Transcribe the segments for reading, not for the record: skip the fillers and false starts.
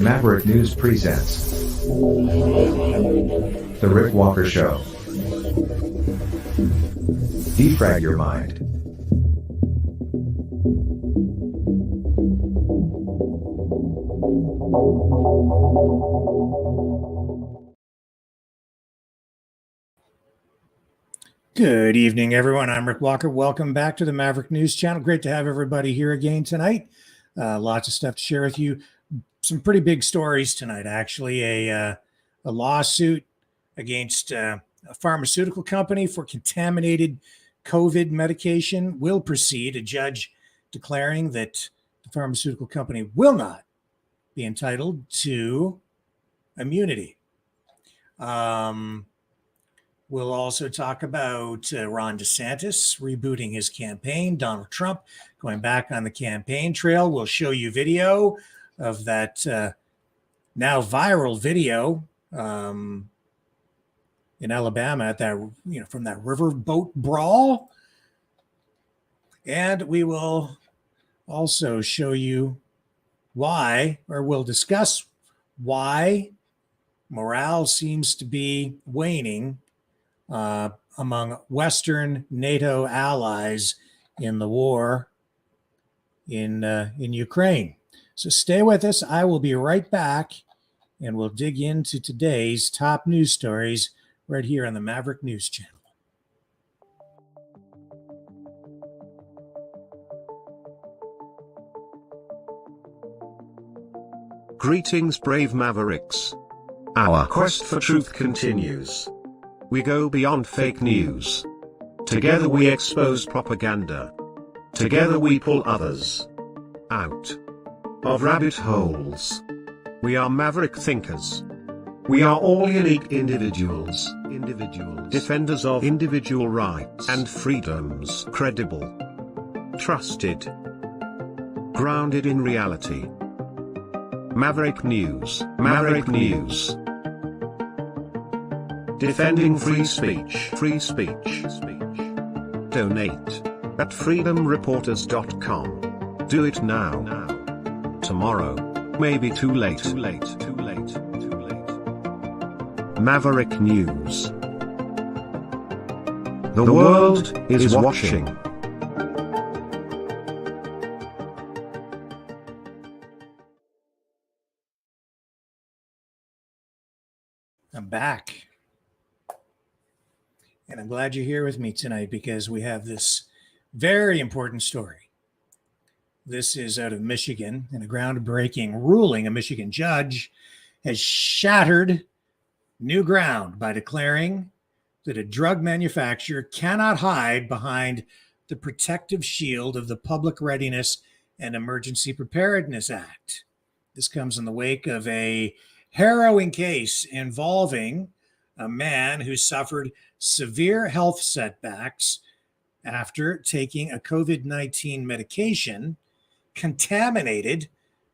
Maverick News presents The Rick Walker Show. Defrag your mind. Good evening, everyone. I'm Rick Walker. Welcome back to the Maverick News Channel. Great to have everybody here again tonight. Lots of stuff to share with you. Some pretty big stories tonight, actually. A lawsuit against a pharmaceutical company for contaminated COVID medication will proceed. A judge declaring that the pharmaceutical company will not be entitled to immunity. We'll also talk about Ron Desantis rebooting his campaign, Donald Trump going back on the campaign trail. We'll show you video of that now viral video in Alabama at that, from that Riverboat Brawl. And we will also show you why, or we'll discuss why morale seems to be waning among Western NATO allies in the war in Ukraine. So stay with us. I will be right back, and we'll dig into today's top news stories right here on the Maverick News Channel. Greetings, brave Mavericks. Our quest for truth continues. We go beyond fake news. Together we expose propaganda. Together we pull others out of rabbit holes. We are maverick thinkers. We are all unique individuals. Defenders of individual rights and freedoms. Credible. Trusted. Grounded in reality. Maverick News. Maverick News. Defending free speech. Free speech. Donate at freedomreporters.com. Do it now. Tomorrow may be too late. Maverick News. The world is watching. I'm back. And I'm glad you're here with me tonight because we have this very important story. This is out of Michigan, and a groundbreaking ruling. A Michigan judge has shattered new ground by declaring that a drug manufacturer cannot hide behind the protective shield of the Public Readiness and Emergency Preparedness Act. This comes in the wake of a harrowing case involving a man who suffered severe health setbacks after taking a COVID-19 medication contaminated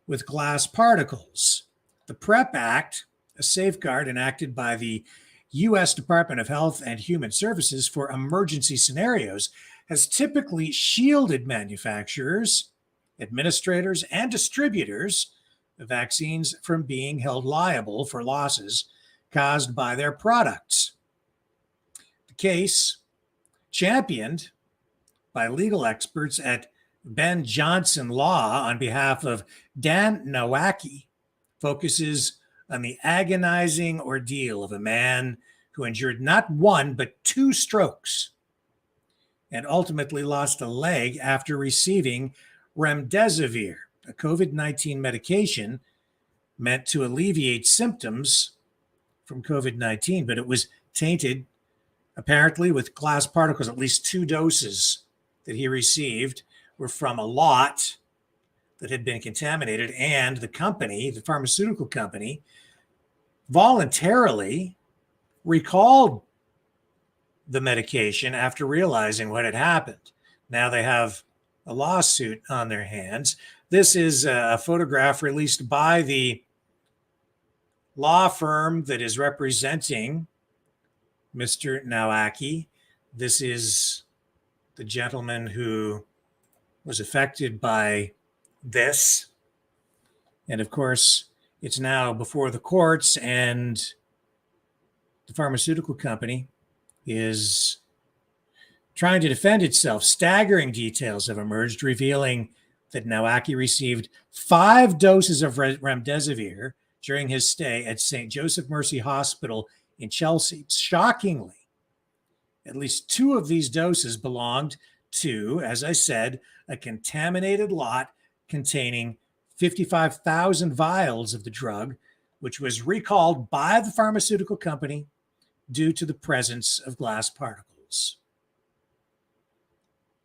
with glass particles. The PrEP Act, a safeguard enacted by the U.S. Department of Health and Human Services for emergency scenarios, has typically shielded manufacturers, administrators, and distributors of vaccines from being held liable for losses caused by their products. The case, championed by legal experts at Ben Johnson Law on behalf of Dan Nowacki, focuses on the agonizing ordeal of a man who endured not one but two strokes and ultimately lost a leg after receiving remdesivir, a COVID-19 medication meant to alleviate symptoms from COVID-19, but it was tainted apparently with glass particles. At least two doses that he received were from a lot that had been contaminated, and the company, the pharmaceutical company, voluntarily recalled the medication after realizing what had happened. Now they have a lawsuit on their hands. This is a photograph released by the law firm that is representing Mr. Nowacki. This is the gentleman who was affected by this. And of course, it's now before the courts, and the pharmaceutical company is trying to defend itself. Staggering details have emerged, revealing that Nowacki received 5 doses of remdesivir during his stay at St. Joseph Mercy Hospital in Chelsea. Shockingly, at least 2 of these doses belonged to, as I said, a contaminated lot containing 55,000 vials of the drug, which was recalled by the pharmaceutical company due to the presence of glass particles.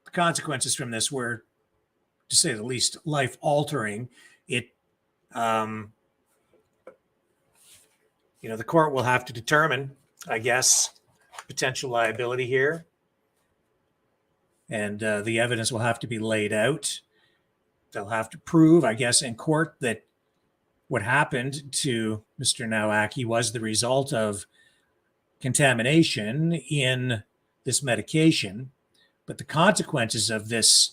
The consequences from this were, to say the least, life-altering. The court will have to determine, I guess, potential liability here, and the evidence will have to be laid out. They'll have to prove, I guess, in court that what happened to Mr. Nowacki was the result of contamination in this medication. But the consequences of this,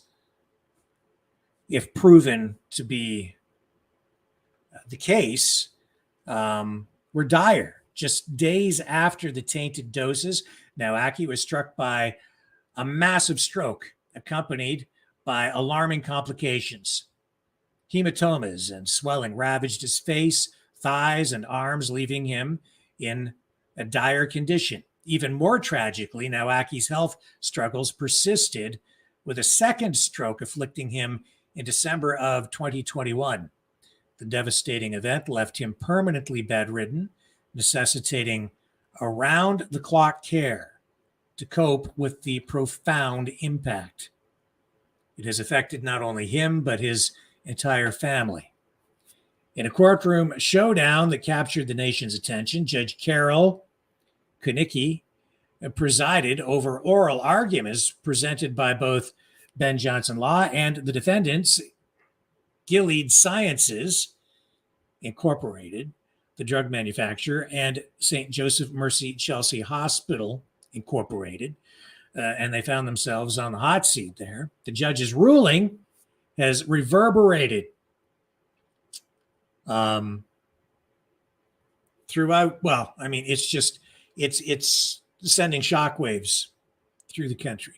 if proven to be the case, were dire. Just days after the tainted doses, Nowacki was struck by a massive stroke accompanied by alarming complications. Hematomas and swelling ravaged his face, thighs, and arms, leaving him in a dire condition. Even more tragically, Nowacki's health struggles persisted, with a second stroke afflicting him in December of 2021. The devastating event left him permanently bedridden, necessitating around-the-clock care to cope with the profound impact. It has affected not only him, but his entire family. In a courtroom showdown that captured the nation's attention, Judge Carol Kunicki presided over oral arguments presented by both Ben Johnson Law and the defendants, Gilead Sciences Incorporated, the drug manufacturer, and St. Joseph Mercy Chelsea Hospital Incorporated, and they found themselves on the hot seat there. The judge's ruling has reverberated throughout. Well, I mean, it's sending shockwaves through the country.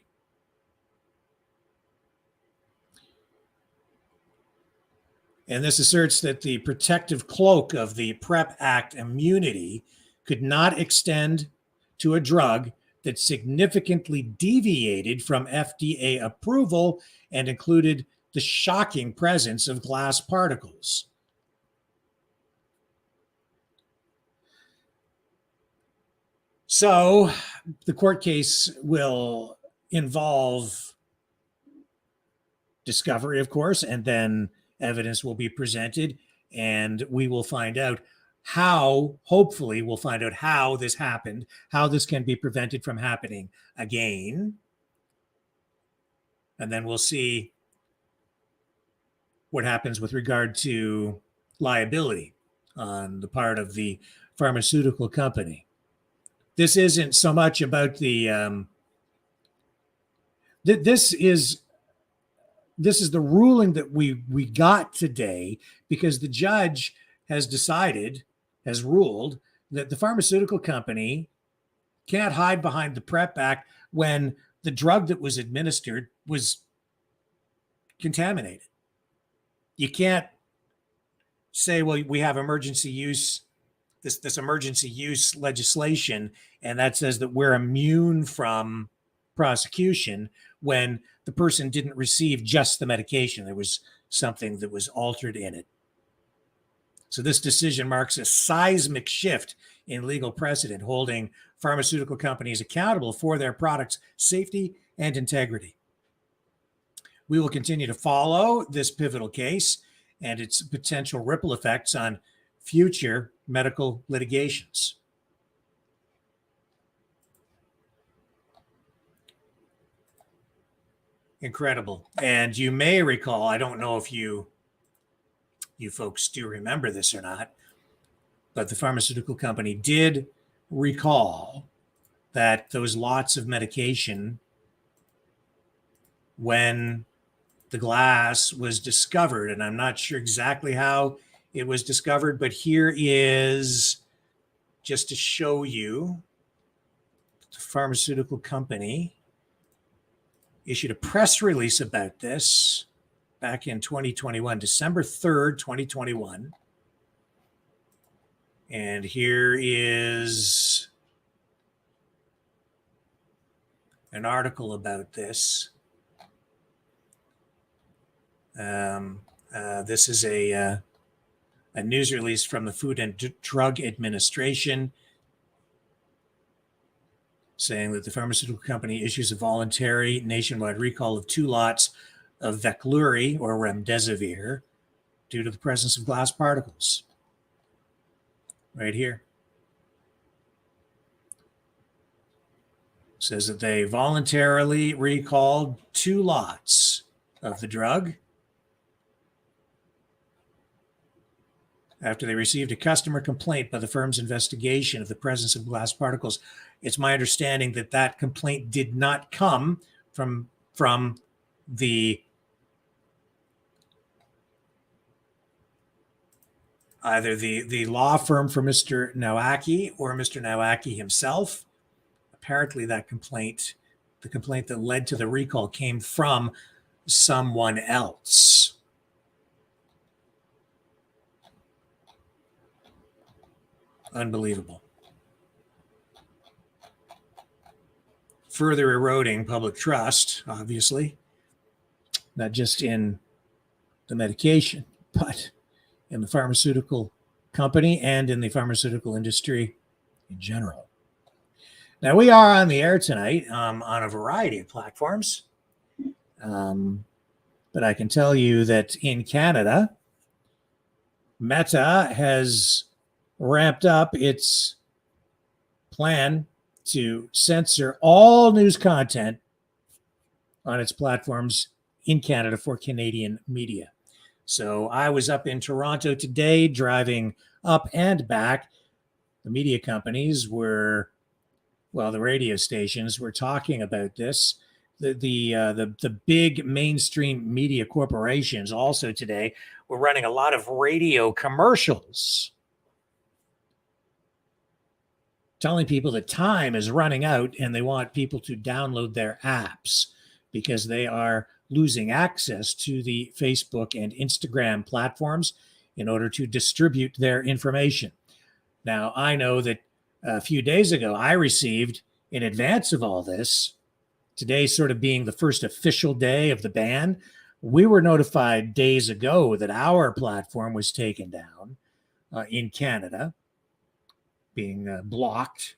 And this asserts that the protective cloak of the PrEP Act immunity could not extend to a drug that significantly deviated from FDA approval and included the shocking presence of glass particles. So the court case will involve discovery, of course, and then evidence will be presented, and we will find out how, hopefully we'll find out how this happened, how this can be prevented from happening again. And then we'll see what happens with regard to liability on the part of the pharmaceutical company. This isn't so much about the, this is the ruling that we got today, because the judge has ruled that the pharmaceutical company can't hide behind the PrEP Act when the drug that was administered was contaminated. You can't say, well, we have emergency use, this emergency use legislation, and that says that we're immune from prosecution when the person didn't receive just the medication. There was something that was altered in it. So this decision marks a seismic shift in legal precedent, holding pharmaceutical companies accountable for their products' safety and integrity. We will continue to follow this pivotal case and its potential ripple effects on future medical litigations. Incredible. And you may recall, I don't know if you folks do remember this or not, but the pharmaceutical company did recall that those lots of medication, when the glass was discovered, and I'm not sure exactly how it was discovered. But here is, just to show you, the pharmaceutical company issued a press release about this back in 2021, December 3rd, 2021. And here is an article about this. This is a news release from the Food and Drug Administration saying that the pharmaceutical company issues a voluntary nationwide recall of 2 lots of Veklury or remdesivir due to the presence of glass particles. Right here. It says that they voluntarily recalled 2 lots of the drug after they received a customer complaint by the firm's investigation of the presence of glass particles. It's my understanding that that complaint did not come from the either the law firm for Mr. Nowacki or Mr. Nowacki himself. Apparently that complaint, the complaint that led to the recall, came from someone else. Unbelievable. Further eroding public trust, obviously, not just in the medication, but in the pharmaceutical company and in the pharmaceutical industry in general. Now, we are on the air tonight on a variety of platforms, but I can tell you that in Canada, Meta has ramped up its plan to censor all news content on its platforms in Canada for Canadian media. So I was up in Toronto today, driving up and back. The media companies were, well, the radio stations were talking about this. The big mainstream media corporations also today were running a lot of radio commercials telling people that time is running out and they want people to download their apps because they are losing access to the Facebook and Instagram platforms in order to distribute their information. Now, I know that a few days ago, I received, in advance of all this, today sort of being the first official day of the ban, we were notified days ago that our platform was taken down in Canada, being blocked.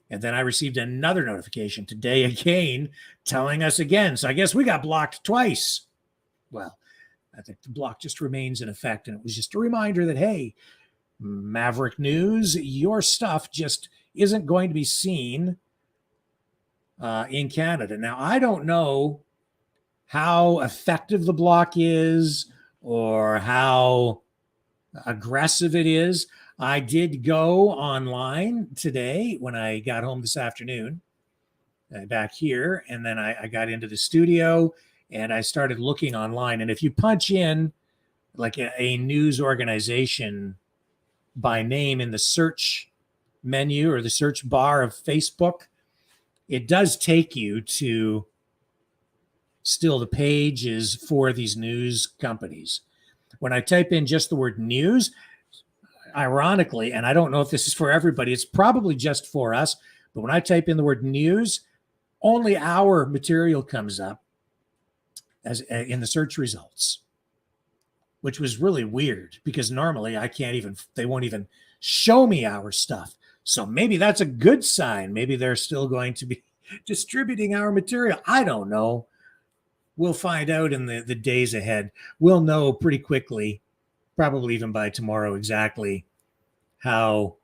And then I received another notification today again, telling us again. So I guess we got blocked twice. Well, I think the block just remains in effect. And it was just a reminder that, hey, Maverick News, your stuff just isn't going to be seen in Canada. Now, I don't know how effective the block is or how aggressive it is. I did go online today when I got home this afternoon, back here, and then I got into the studio and I started looking online. And if you punch in like a news organization by name in the search menu or the search bar of Facebook, it does take you to still the pages for these news companies. When I type in just the word news, ironically, and I don't know if this is for everybody, it's probably just for us, but when I type in the word news, only our material comes up as in the search results, which was really weird because normally they won't even show me our stuff. So maybe that's a good sign. Maybe they're still going to be distributing our material. I don't know. We'll find out in the days ahead. We'll know pretty quickly, probably even by tomorrow, exactly how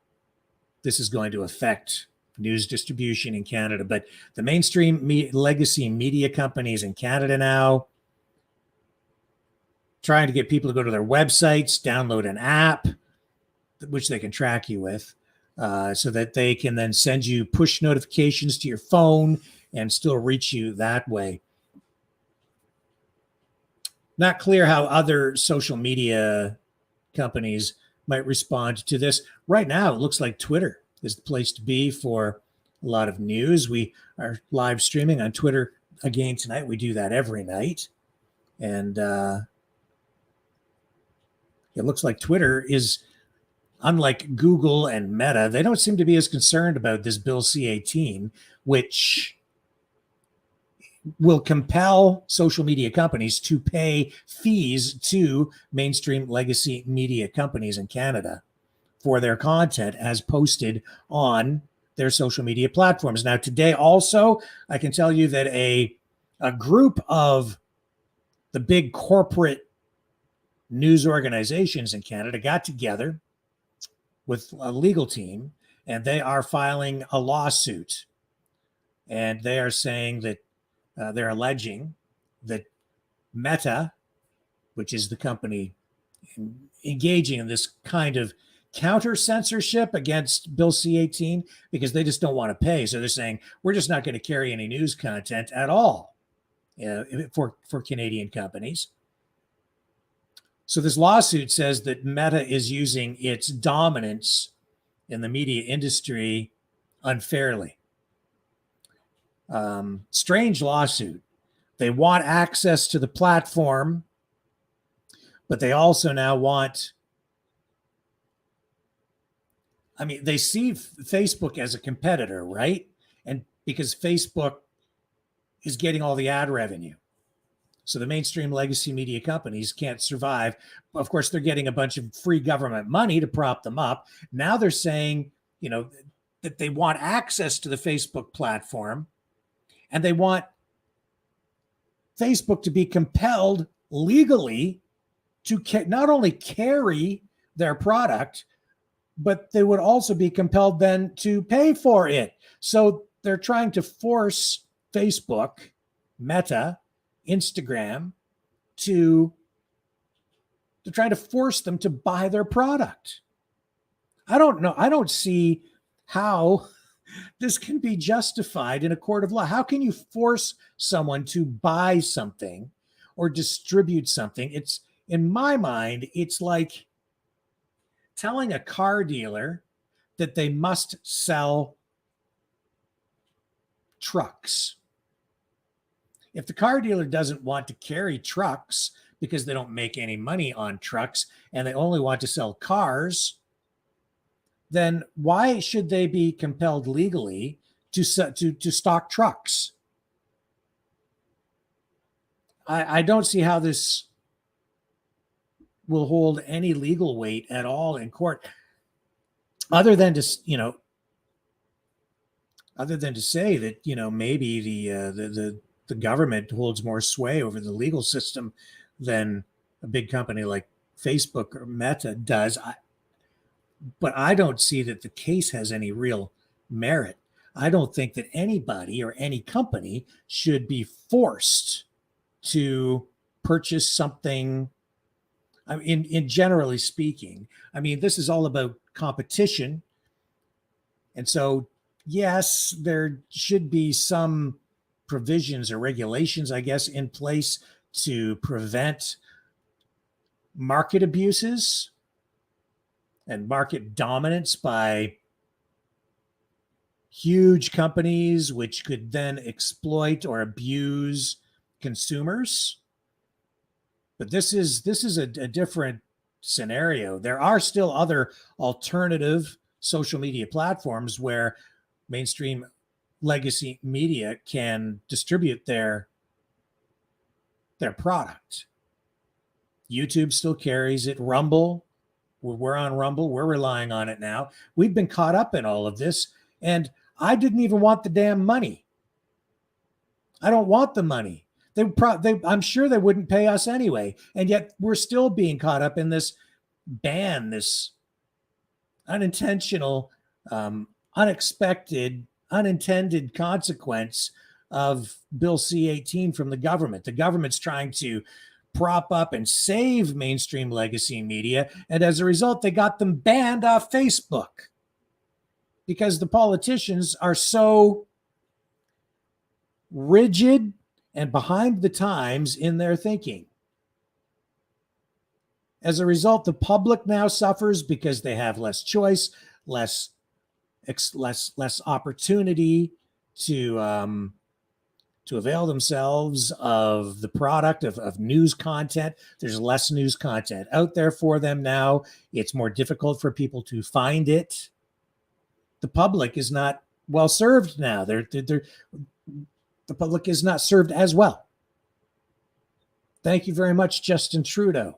this is going to affect news distribution in Canada. But the mainstream legacy media companies in Canada now trying to get people to go to their websites, download an app, which they can track you with, so that they can then send you push notifications to your phone and still reach you that way. Not clear how other social media companies might respond to this. Right now, it looks like Twitter is the place to be for a lot of news. We are live streaming on Twitter again tonight. We do that every night. And it looks like Twitter is, unlike Google and Meta, they don't seem to be as concerned about this Bill C-18, which will compel social media companies to pay fees to mainstream legacy media companies in Canada for their content as posted on their social media platforms. Now, today also, I can tell you that a group of the big corporate news organizations in Canada got together with a legal team, and they are filing a lawsuit. And they are saying that they're alleging that Meta, which is the company engaging in this kind of counter censorship against Bill C-18, because they just don't want to pay. So they're saying, we're just not going to carry any news content at all for Canadian companies. So this lawsuit says that Meta is using its dominance in the media industry unfairly. Strange lawsuit. They want access to the platform, but they also now want, I mean, they see Facebook as a competitor, right? And because Facebook is getting all the ad revenue. So the mainstream legacy media companies can't survive. Of course, they're getting a bunch of free government money to prop them up. Now they're saying, that they want access to the Facebook platform, and they want Facebook to be compelled legally to not only carry their product, but they would also be compelled then to pay for it. So they're trying to force Facebook, Meta, Instagram to try to force them to buy their product. I don't know. I don't see how this can be justified in a court of law. How can you force someone to buy something or distribute something? It's, in my mind, it's like telling a car dealer that they must sell trucks. If the car dealer doesn't want to carry trucks because they don't make any money on trucks and they only want to sell cars, then why should they be compelled legally to stock trucks? I don't see how this will hold any legal weight at all in court, other than to say that maybe the government holds more sway over the legal system than a big company like Facebook or Meta does. But I don't see that the case has any real merit. I don't think that anybody or any company should be forced to purchase something. I mean, in generally speaking, I mean, this is all about competition. And so, yes, there should be some provisions or regulations, I guess, in place to prevent market abuses and market dominance by huge companies, which could then exploit or abuse consumers. But this is a different scenario. There are still other alternative social media platforms where mainstream legacy media can distribute their product. YouTube still carries it. Rumble, we're on Rumble. We're relying on it now. We've been caught up in all of this, and I didn't even want the damn money. I don't want the money. I'm sure they wouldn't pay us anyway, and yet we're still being caught up in this ban, this unintentional, unexpected, unintended consequence of Bill C-18 from the government. The government's trying to prop up and save mainstream legacy media, and as a result, they got them banned off Facebook because the politicians are so rigid and behind the times in their thinking. As a result, the public now suffers because they have less choice, less opportunity to avail themselves of the product of news content. There's less news content out there for them now. It's more difficult for people to find it. The public is not well served now. The public is not served as well. Thank you very much, Justin Trudeau.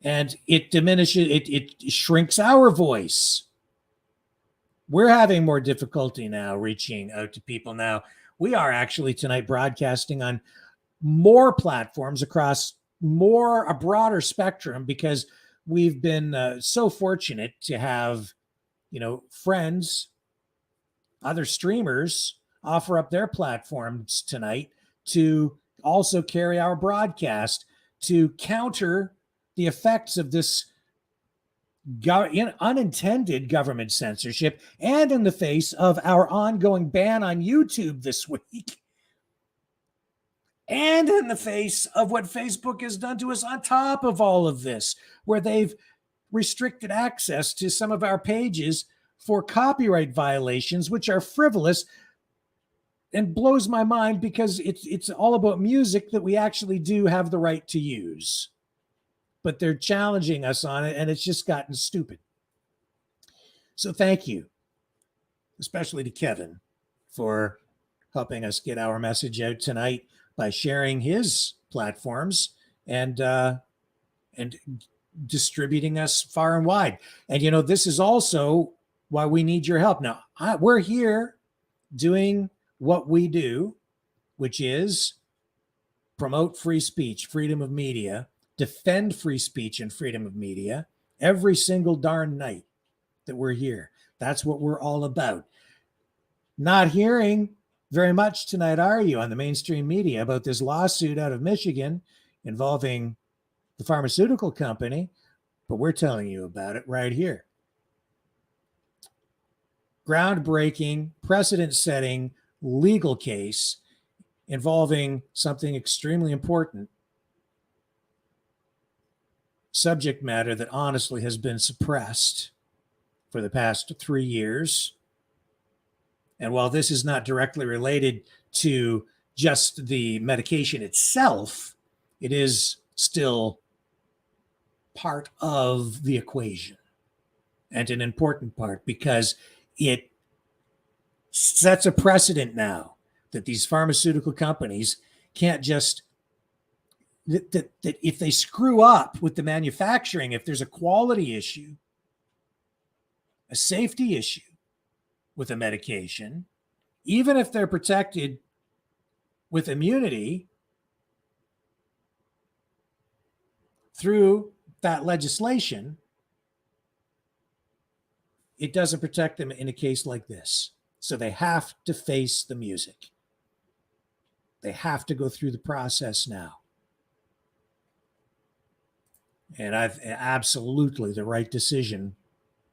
And it diminishes, it shrinks our voice. We're having more difficulty now reaching out to people now. We are actually tonight broadcasting on more platforms across a broader spectrum, because we've been so fortunate to have, friends, other streamers offer up their platforms tonight to also carry our broadcast to counter the effects of this unintended government censorship, and in the face of our ongoing ban on YouTube this week, and in the face of what Facebook has done to us on top of all of this, where they've restricted access to some of our pages for copyright violations, which are frivolous and blows my mind, because it's all about music that we actually do have the right to use. But they're challenging us on it, and it's just gotten stupid. So thank you, especially to Kevin, for helping us get our message out tonight by sharing his platforms and distributing us far and wide. And, this is also why we need your help. Now, we're here doing what we do, which is promote free speech, freedom of media, defend free speech and freedom of media every single darn night that we're here. That's what we're all about. Not hearing very much tonight, are you, on the mainstream media about this lawsuit out of Michigan involving the pharmaceutical company? But we're telling you about it right here. Groundbreaking, precedent-setting legal case involving something extremely important. Subject matter that honestly has been suppressed for the past 3 years. And while this is not directly related to just the medication itself, it is still part of the equation, and an important part, because it sets a precedent now that these pharmaceutical companies can't just that if they screw up with the manufacturing, if there's a quality issue, a safety issue with a medication, even if they're protected with immunity through that legislation, it doesn't protect them in a case like this. So they have to face the music. They have to go through the process now. And I've absolutely the right decision,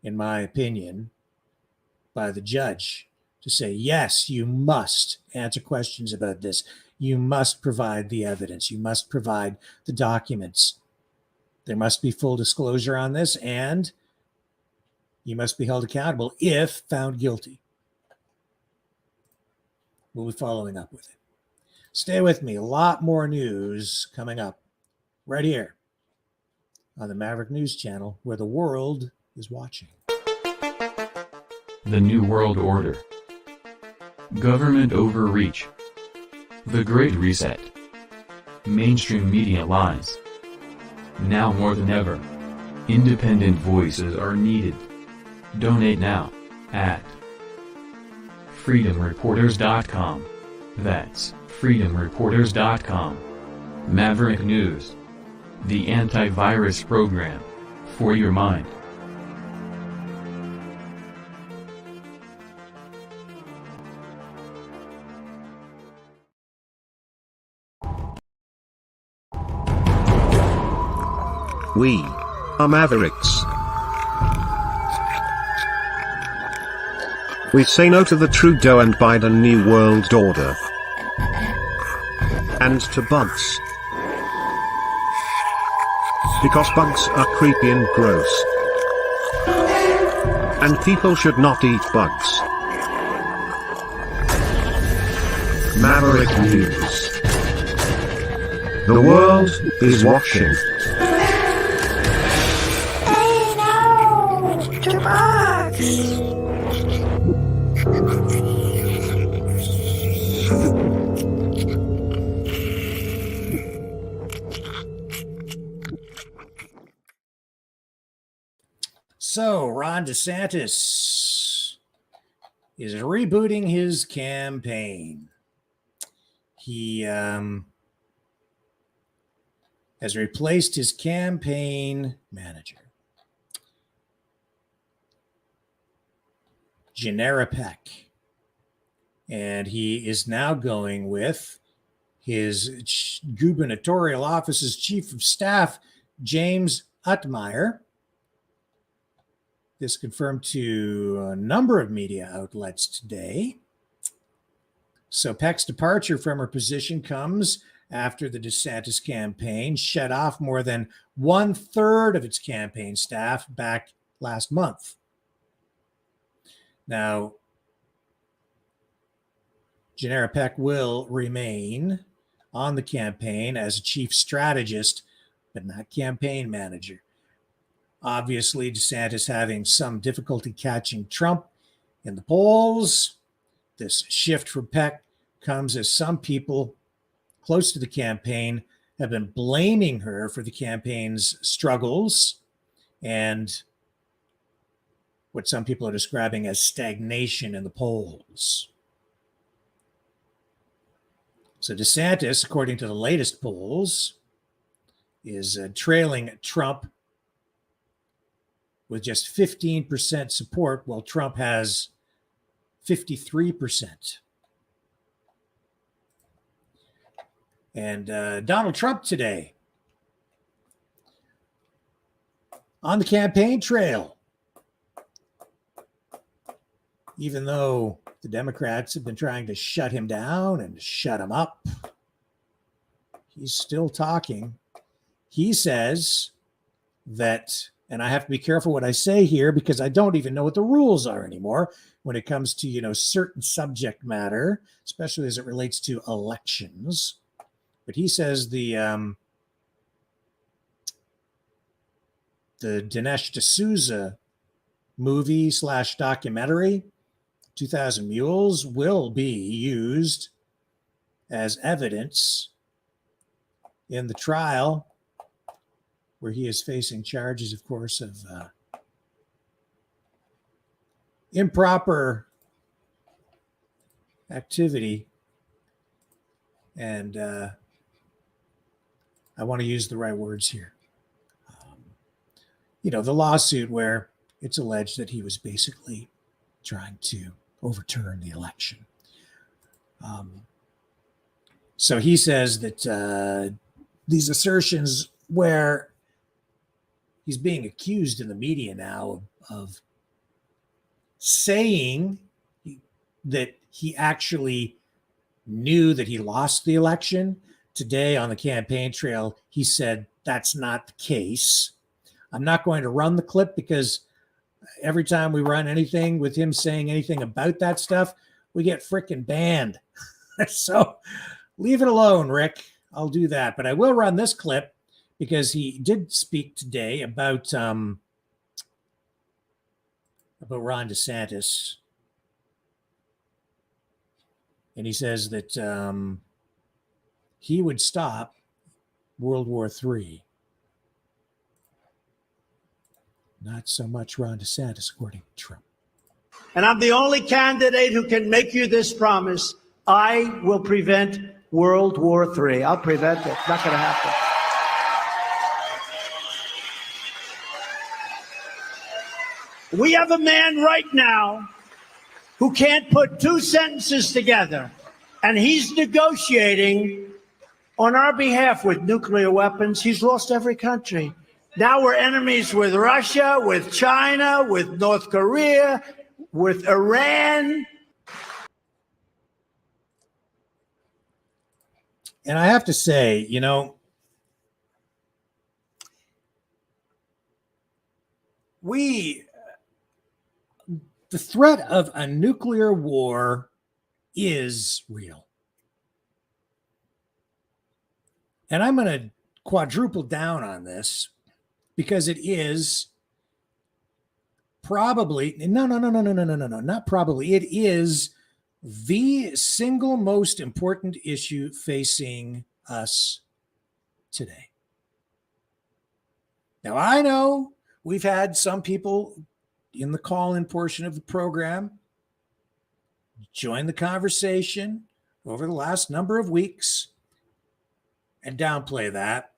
in my opinion, by the judge to say, yes, you must answer questions about this. You must provide the evidence. You must provide the documents. There must be full disclosure on this, and you must be held accountable if found guilty. We'll be following up with it. Stay with me. A lot more news coming up right here on the Maverick News Channel, where the world is watching. The New World Order. Government overreach. The Great Reset. Mainstream media lies. Now more than ever, independent voices are needed. Donate now at freedomreporters.com. That's freedomreporters.com. Maverick News. The antivirus program for your mind. We are Mavericks. We say no to the Trudeau and Biden New World Order. And to bugs. Because bugs are creepy and gross. And people should not eat bugs. Maverick News. The world is watching. Hey, no! 2 bucks! So, Ron DeSantis is rebooting his campaign. He has replaced his campaign manager, Janera Peck, and he is now going with his gubernatorial office's chief of staff, James Utmeyer. This confirmed to a number of media outlets today. So Peck's departure from her position comes after the DeSantis campaign shut off more than 1/3 of its campaign staff back last month. Now, Janera Peck will remain on the campaign as a chief strategist, but not campaign manager. Obviously, DeSantis having some difficulty catching Trump in the polls. This shift for Peck comes as some people close to the campaign have been blaming her for the campaign's struggles and what some people are describing as stagnation in the polls. So DeSantis, according to the latest polls, is trailing Trump with just 15% support, while Trump has 53%. And Donald Trump today on the campaign trail, even though the Democrats have been trying to shut him down and shut him up, he's still talking. He says that, and I have to be careful what I say here because I don't even know what the rules are anymore when it comes to, certain subject matter, especially as it relates to elections. But he says the Dinesh D'Souza movie / documentary, 2000 Mules, will be used as evidence in the trial where he is facing charges, of course, of improper activity. And I want to use the right words here. The lawsuit where it's alleged that he was basically trying to overturn the election. So he says that these assertions where he's being accused in the media now of saying that he actually knew that he lost the election. Today on the campaign trail, he said that's not the case. I'm not going to run the clip because every time we run anything with him saying anything about that stuff, we get frickin' banned. So leave it alone, Rick. I'll do that. But I will run this clip because he did speak today about Ron DeSantis. And he says that he would stop World War III. Not so much Ron DeSantis, according to Trump. And I'm the only candidate who can make you this promise. I will prevent World War III. I'll prevent it. It's not going to happen. We have a man right now who can't put 2 sentences together, and he's negotiating on our behalf with nuclear weapons. He's lost every country. Now we're enemies with Russia, with China, with North Korea, with Iran. And I have to say, the threat of a nuclear war is real. And I'm going to quadruple down on this because it is probably, no, not probably. It is the single most important issue facing us today. Now, I know we've had some people in the call-in portion of the program join the conversation over the last number of weeks and downplay that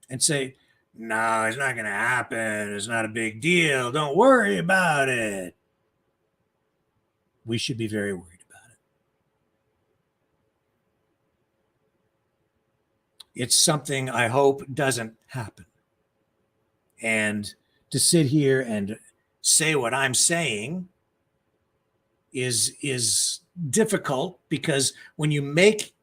and say, no, it's not going to happen. It's not a big deal. Don't worry about it. We should be very worried about it. It's something I hope doesn't happen. And to sit here and say what I'm saying is difficult, because when you make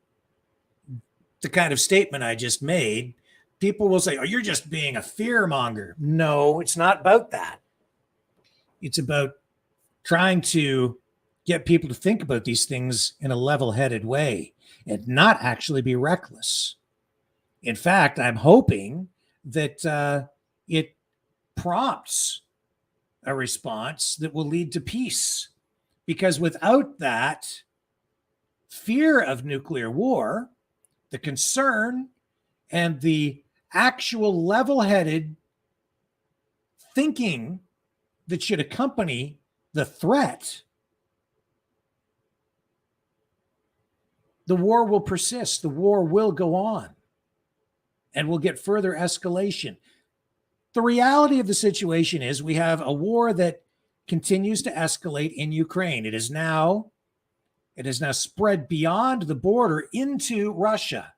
the kind of statement I just made, people will say, oh, you're just being a fear monger. No, it's not about that. It's about trying to get people to think about these things in a level-headed way and not actually be reckless. In fact, I'm hoping that it prompts a response that will lead to peace. Because without that fear of nuclear war, the concern and the actual level-headed thinking that should accompany the threat, the war will persist. The war will go on and we'll get further escalation. The reality of the situation is we have a war that continues to escalate in Ukraine. It has now spread beyond the border into Russia.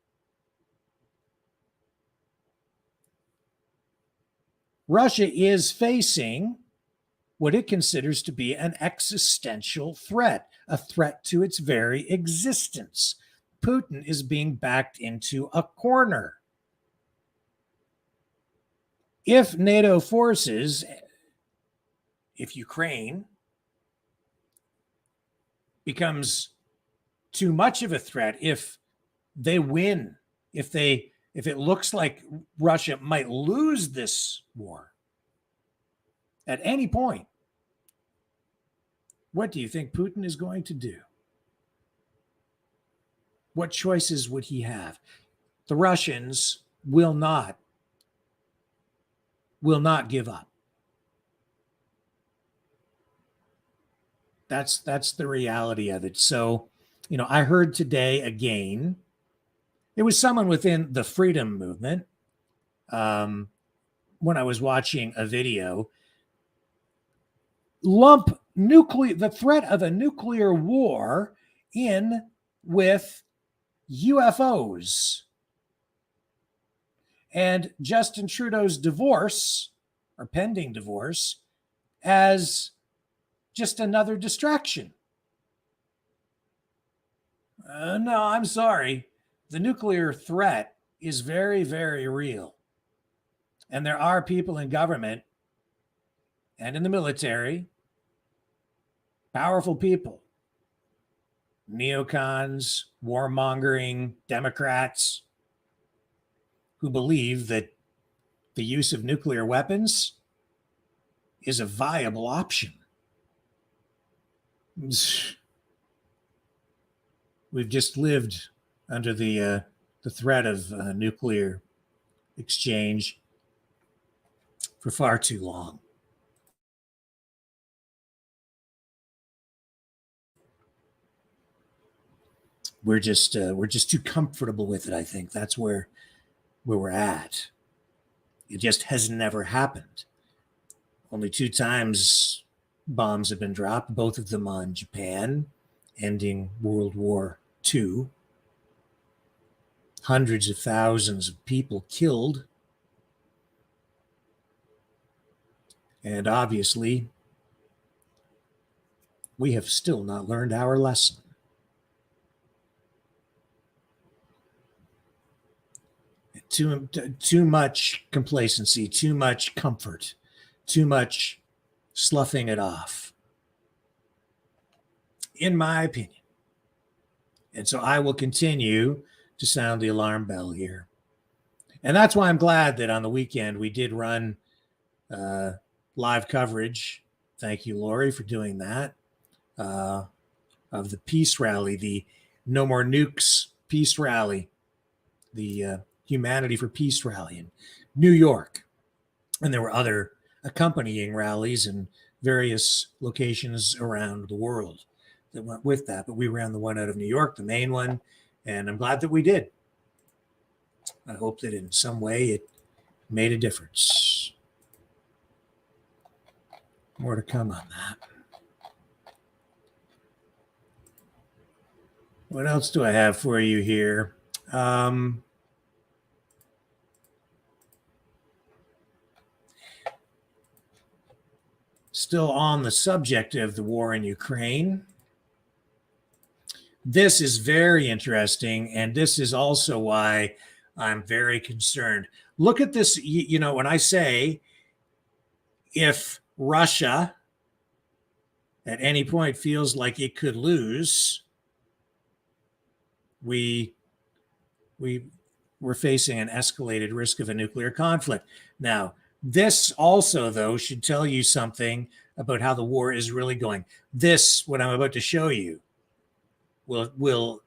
Russia is facing what it considers to be an existential threat, a threat to its very existence. Putin is being backed into a corner. If NATO forces, if Ukraine becomes too much of a threat, if they win, if it looks like Russia might lose this war at any point, what do you think Putin is going to do? What choices would he have? The Russians will not give up. That's the reality of it. So, I heard today again, it was someone within the freedom movement, when I was watching a video, lump the threat of a nuclear war in with UFOs and Justin Trudeau's divorce, or pending divorce, as just another distraction. No, I'm sorry. The nuclear threat is very, very real. And there are people in government and in the military, powerful people, neocons, warmongering Democrats, who believe that the use of nuclear weapons is a viable option. We've just lived under the threat of nuclear exchange for far too long. We're just too comfortable with it. I think that's where we're at. It just has never happened. Only 2 times bombs have been dropped, both of them on Japan, ending World War II. Hundreds of thousands of people killed. And obviously, we have still not learned our lesson. Too much complacency, too much comfort, too much sloughing it off, in my opinion. And so I will continue to sound the alarm bell here. And that's why I'm glad that on the weekend we did run live coverage. Thank you, Lori, for doing that, of the peace rally, the No More Nukes peace rally, the Humanity for Peace rally in New York. And there were other accompanying rallies in various locations around the world that went with that. But we ran the one out of New York, the main one, and I'm glad that we did. I hope that in some way it made a difference. More to come on that. What else do I have for you here? Still on the subject of the war in Ukraine. This is very interesting, and this is also why I'm very concerned. Look at this. You know, when I say if Russia at any point feels like it could lose, we're facing an escalated risk of a nuclear conflict. Now, this also, though, should tell you something about how the war is really going. This, what I'm about to show you, will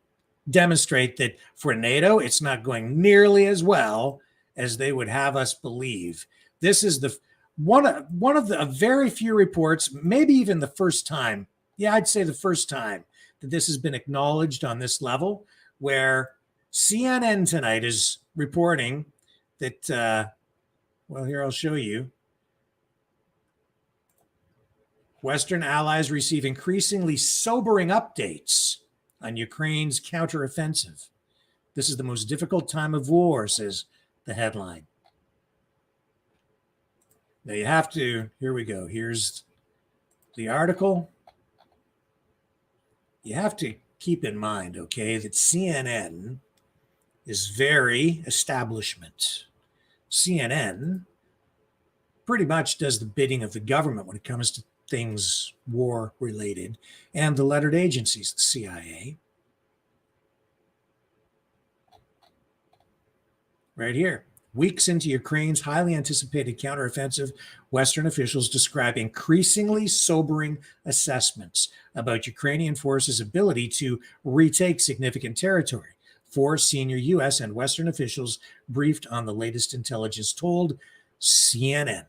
demonstrate that for NATO, it's not going nearly as well as they would have us believe. This is the one of the very few reports, maybe even the first time. Yeah, I'd say the first time that this has been acknowledged on this level, where CNN tonight is reporting that, well, here I'll show you. Western allies receive increasingly sobering updates on Ukraine's counteroffensive. This is the most difficult time of war, says the headline. Now you have to, here we go. Here's the article. You have to keep in mind, okay, that CNN is very establishment. CNN pretty much does the bidding of the government when it comes to things war related, and the lettered agencies, the CIA. Right here. Weeks into Ukraine's highly anticipated counteroffensive, Western officials describe increasingly sobering assessments about Ukrainian forces' ability to retake significant territory. 4 senior U.S. and Western officials briefed on the latest intelligence told CNN.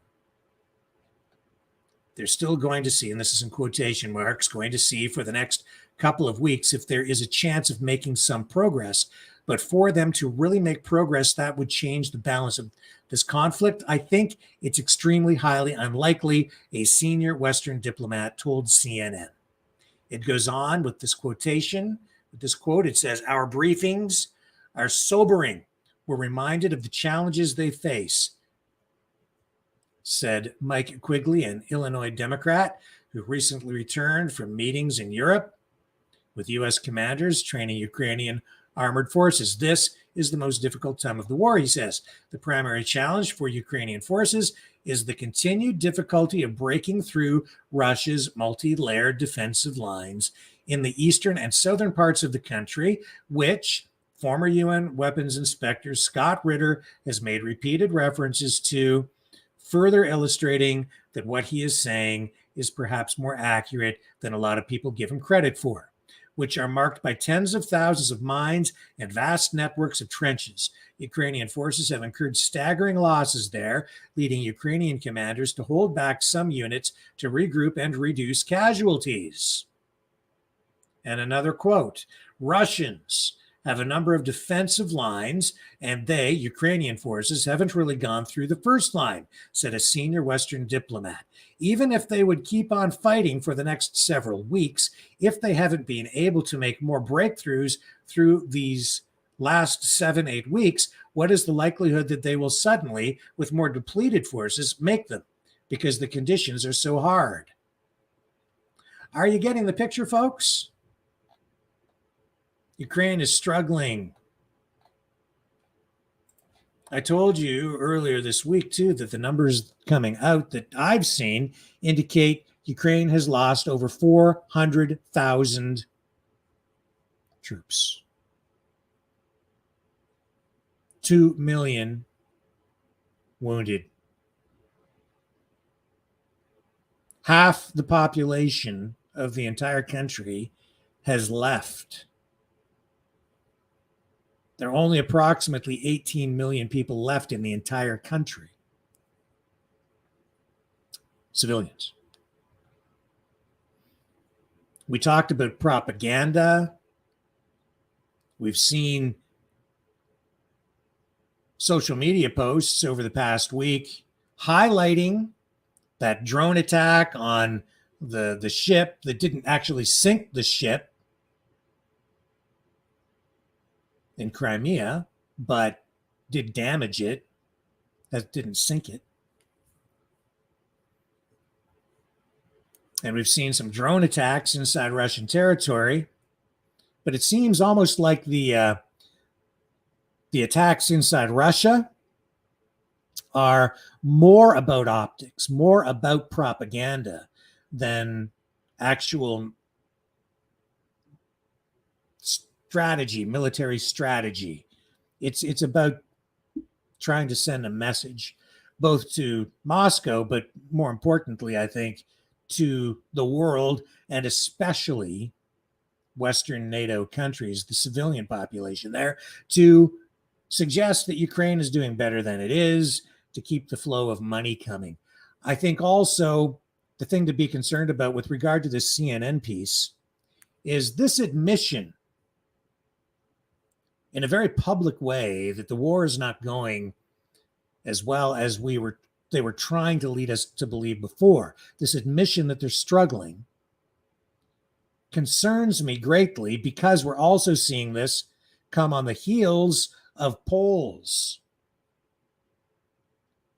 They're still going to see, and this is in quotation marks, going to see for the next couple of weeks if there is a chance of making some progress. But for them to really make progress, that would change the balance of this conflict. I think it's extremely highly unlikely, a senior Western diplomat told CNN. It goes on with this quotation, with this quote. It says, "Our briefings are sobering. We're reminded of the challenges they face," said Mike Quigley, an Illinois Democrat who recently returned from meetings in Europe with U.S. commanders training Ukrainian armored forces. This is the most difficult time of the war, he says. The primary challenge for Ukrainian forces is the continued difficulty of breaking through Russia's multi-layered defensive lines in the eastern and southern parts of the country, which former UN weapons inspector Scott Ritter has made repeated references to, further illustrating that what he is saying is perhaps more accurate than a lot of people give him credit for, which are marked by tens of thousands of mines and vast networks of trenches. Ukrainian forces have incurred staggering losses there, leading Ukrainian commanders to hold back some units to regroup and reduce casualties. And another quote, "Russians have a number of defensive lines, and they, Ukrainian forces, haven't really gone through the first line," said a senior Western diplomat. "Even if they would keep on fighting for the next several weeks, if they haven't been able to make more breakthroughs through these last 7-8 weeks, what is the likelihood that they will suddenly, with more depleted forces, make them? Because the conditions are so hard." Are you getting the picture, folks? Ukraine is struggling. I told you earlier this week, too, that the numbers coming out that I've seen indicate Ukraine has lost over 400,000 troops. 2 million wounded. Half the population of the entire country has left. There are only approximately 18 million people left in the entire country. Civilians. We talked about propaganda. We've seen social media posts over the past week highlighting that drone attack on the ship that didn't actually sink the ship in Crimea, but did damage it, that didn't sink it. And we've seen some drone attacks inside Russian territory, but it seems almost like the attacks inside Russia are more about optics, more about propaganda than actual strategy, military strategy. It's about trying to send a message both to Moscow, but more importantly, I think, to the world, and especially Western NATO countries, the civilian population there, to suggest that Ukraine is doing better than it is, to keep the flow of money coming. I think also the thing to be concerned about with regard to this CNN piece is this admission in a very public way that the war is not going as well as they were trying to lead us to believe before. This admission that they're struggling concerns me greatly, because we're also seeing this come on the heels of polls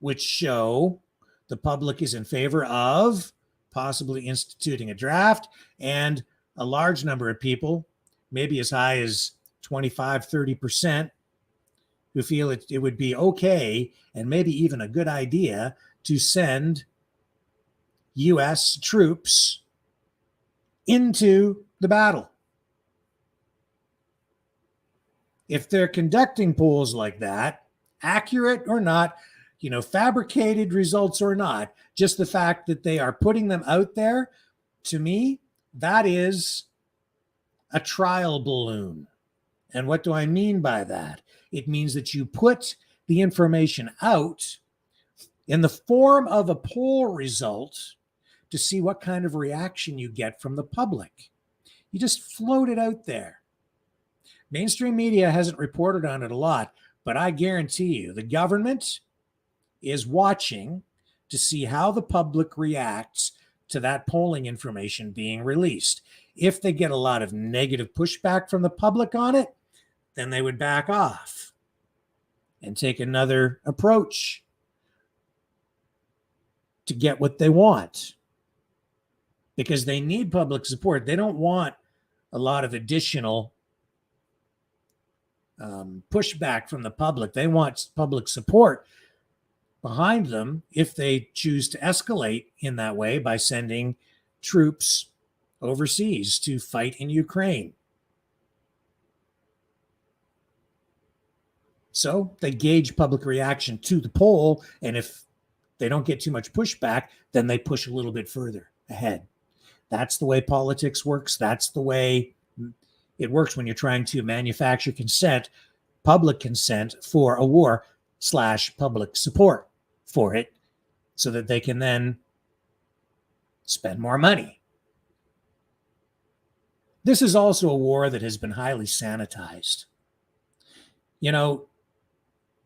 which show the public is in favor of possibly instituting a draft, and a large number of people, maybe as high as 25-30%, who feel it would be okay and maybe even a good idea to send U.S. troops into the battle. If they're conducting polls like that, accurate or not, fabricated results or not, just the fact that they are putting them out there, to me, that is a trial balloon. And what do I mean by that? It means that you put the information out in the form of a poll result to see what kind of reaction you get from the public. You just float it out there. Mainstream media hasn't reported on it a lot, but I guarantee you the government is watching to see how the public reacts to that polling information being released. If they get a lot of negative pushback from the public on it, then they would back off and take another approach to get what they want, because they need public support. They don't want a lot of additional pushback from the public. They want public support behind them if they choose to escalate in that way by sending troops overseas to fight in Ukraine. So they gauge public reaction to the poll, and if they don't get too much pushback, then they push a little bit further ahead. That's the way politics works. That's the way it works when you're trying to manufacture consent, public consent for a war / public support for it, so that they can then spend more money. This is also a war that has been highly sanitized.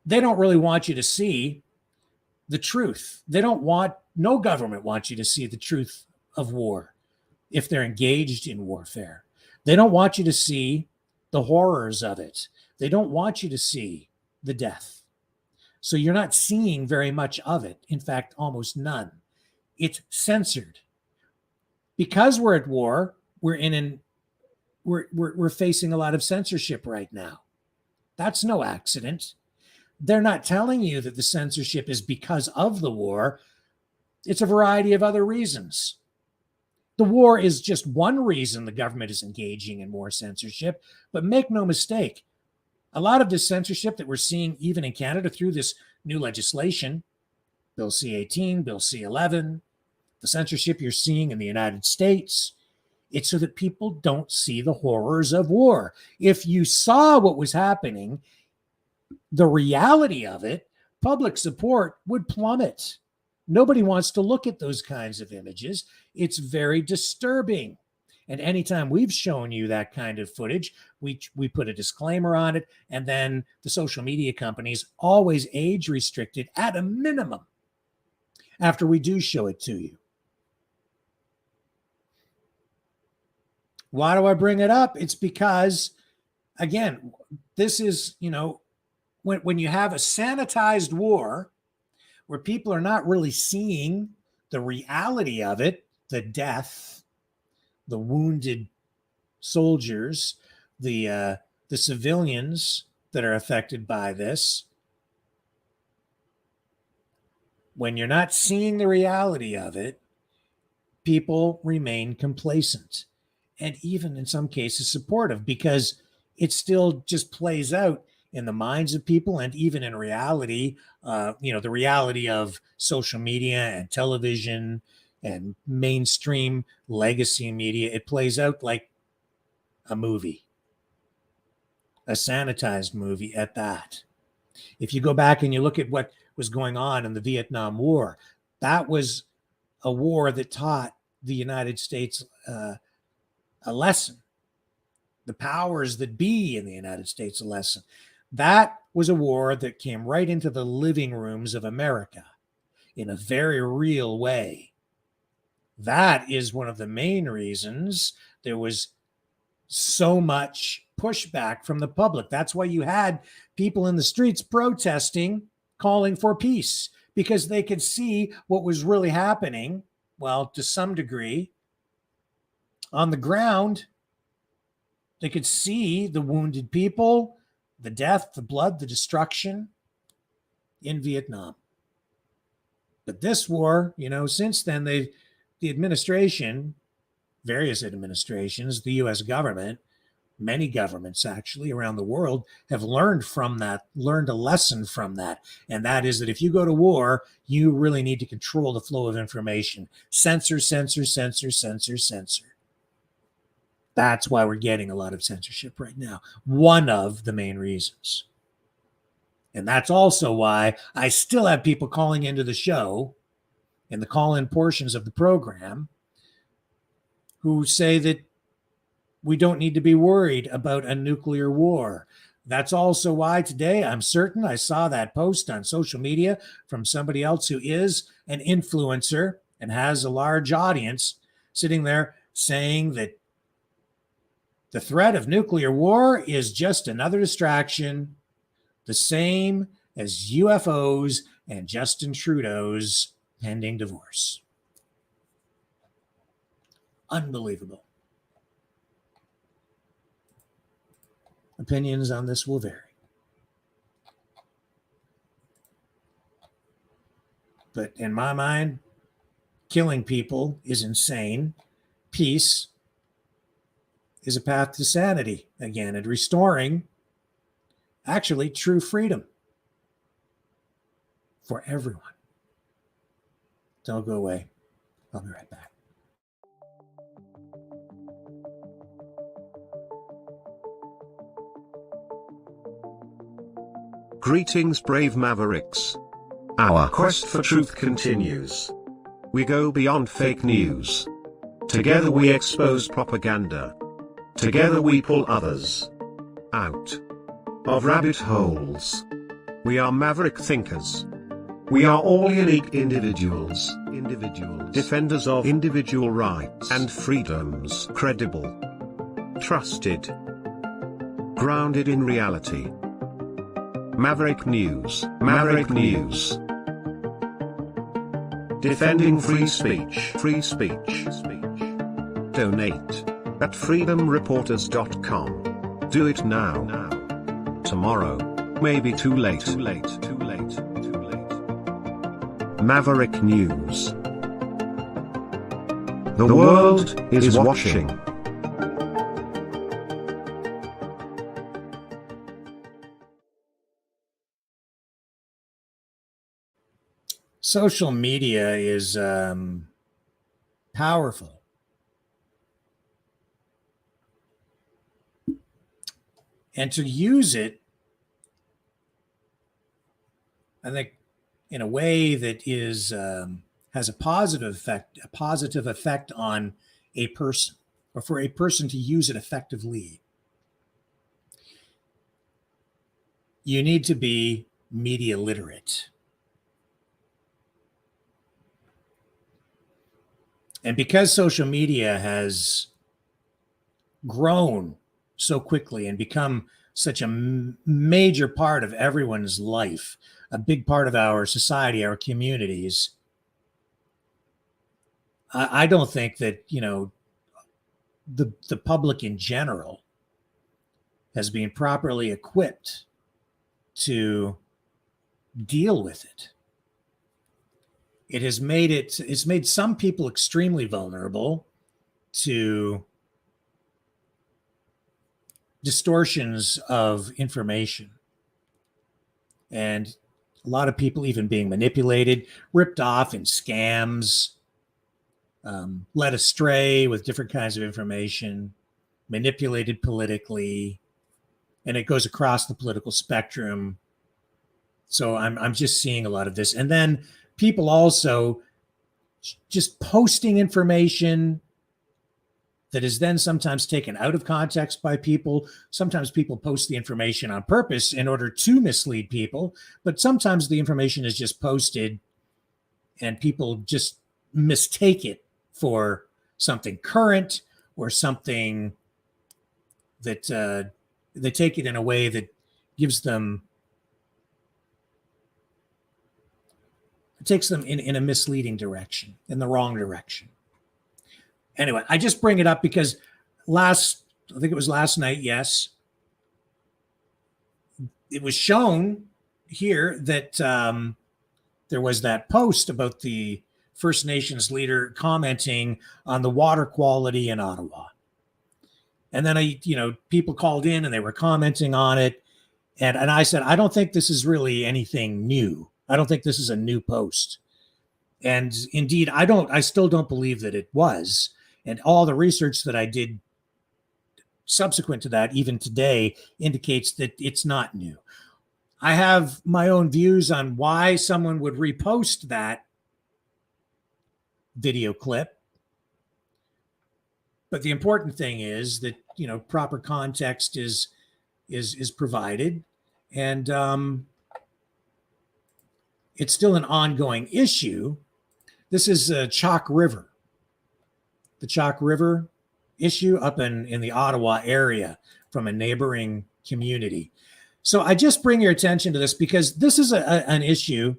They don't really want you to see the truth. No government wants you to see the truth of war if they're engaged in warfare. They don't want you to see the horrors of it. They don't want you to see the death. So you're not seeing very much of it. In fact, almost none. It's censored. Because we're at war, we're facing a lot of censorship right now. That's no accident. they're not telling you that the censorship is because of the war. It's a variety of other reasons. The war is just one reason the government is engaging in more censorship, but make no mistake, a lot of this censorship that we're seeing even in Canada through this new legislation, Bill C-18, Bill C-11, the censorship you're seeing in the United States, it's so that people don't see the horrors of war. If you saw what was happening, the reality of it, public support would plummet. Nobody wants to look at those kinds of images. It's very disturbing. And anytime we've shown you that kind of footage, we put a disclaimer on it. And then the social media companies always age restricted at a minimum after we do show it to you. Why do I bring it up? It's because, again, this is, when you have a sanitized war where people are not really seeing the reality of it, the death, the wounded soldiers, the civilians that are affected by this. When you're not seeing the reality of it, people remain complacent and even in some cases supportive, because it still just plays out in the minds of people, and even in reality, the reality of social media and television and mainstream legacy media, it plays out like a movie, a sanitized movie at that. If you go back and you look at what was going on in the Vietnam War, that was a war that taught the United States a lesson, the powers that be in the United States a lesson. That was a war that came right into the living rooms of America in a very real way. That is one of the main reasons there was so much pushback from the public. That's why you had people in the streets protesting, calling for peace, because they could see what was really happening, well, to some degree, on the ground. They could see the wounded people, the death, the blood, the destruction in Vietnam. But this war, since then, the administration, various administrations, the U.S. government, many governments actually around the world have learned a lesson from that. And that is that if you go to war, you really need to control the flow of information. Censor, censor, censor, censor, censor. That's why we're getting a lot of censorship right now. One of the main reasons. And that's also why I still have people calling into the show in the call-in portions of the program who say that we don't need to be worried about a nuclear war. That's also why today I'm certain I saw that post on social media from somebody else who is an influencer and has a large audience sitting there saying that the threat of nuclear war is just another distraction, the same as UFOs and Justin Trudeau's pending divorce. Unbelievable. Opinions on this will vary. But in my mind, killing people is insane. Peace is a path to sanity again, and restoring actually true freedom for everyone. Don't go away. I'll be right back. Greetings, brave Mavericks. Our quest for truth continues. We go beyond fake news. Together we expose propaganda. Together we pull others out of rabbit holes. We are maverick thinkers. We are all unique individuals, defenders of individual rights and freedoms, credible, trusted, grounded in reality. Maverick News, Maverick News. Defending free speech, free speech. Donate at freedomreporters.com. Do it now. Tomorrow Maybe too late. Too late. Too late. Too late. Maverick News. The world is watching. Social media is powerful. And to use it, I think, in a way that is has a positive effect on a person, or for a person to use it effectively, you need to be media literate. And because social media has grown so quickly and become such a major part of everyone's life, a big part of our society, our communities, I don't think that, the public in general has been properly equipped to deal with it. It's made some people extremely vulnerable to distortions of information. And a lot of people even being manipulated, ripped off in scams, led astray with different kinds of information, manipulated politically, and it goes across the political spectrum. So I'm just seeing a lot of this. And then people also just posting information that is then sometimes taken out of context by people. Sometimes people post the information on purpose in order to mislead people, but sometimes the information is just posted and people just mistake it for something current or something that they take it in a way that gives them, it takes them in a misleading direction, in the wrong direction. Anyway, I just bring it up because I think it was last night, yes, it was shown here that there was that post about the First Nations leader commenting on the water quality in Ottawa. And then people called in and they were commenting on it. And I said, I don't think this is really anything new. I don't think this is a new post. And indeed, I still don't believe that it was. And all the research that I did subsequent to that, even today, indicates that it's not new. I have my own views on why someone would repost that video clip. But the important thing is that, proper context is provided. And it's still an ongoing issue. This is Chalk River. The Chalk River issue up in the Ottawa area from a neighboring community. So I just bring your attention to this because this is an issue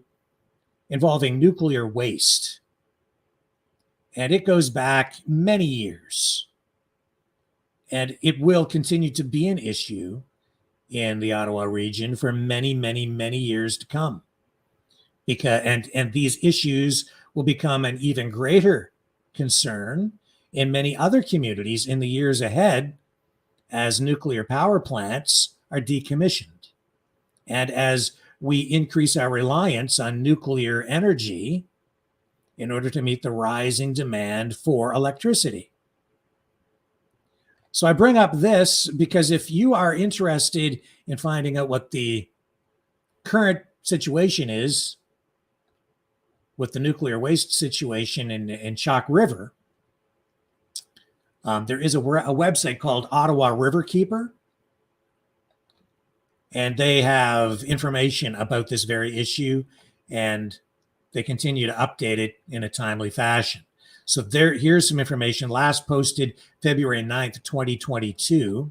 involving nuclear waste. And it goes back many years. And it will continue to be an issue in the Ottawa region for many, many, many years to come. And these issues will become an even greater concern in many other communities in the years ahead as nuclear power plants are decommissioned and as we increase our reliance on nuclear energy in order to meet the rising demand for electricity. So I bring up this because if you are interested in finding out what the current situation is with the nuclear waste situation in Chalk River, there is a website called Ottawa Riverkeeper, and they have information about this very issue, and they continue to update it in a timely fashion. So here's some information last posted February 9th, 2022.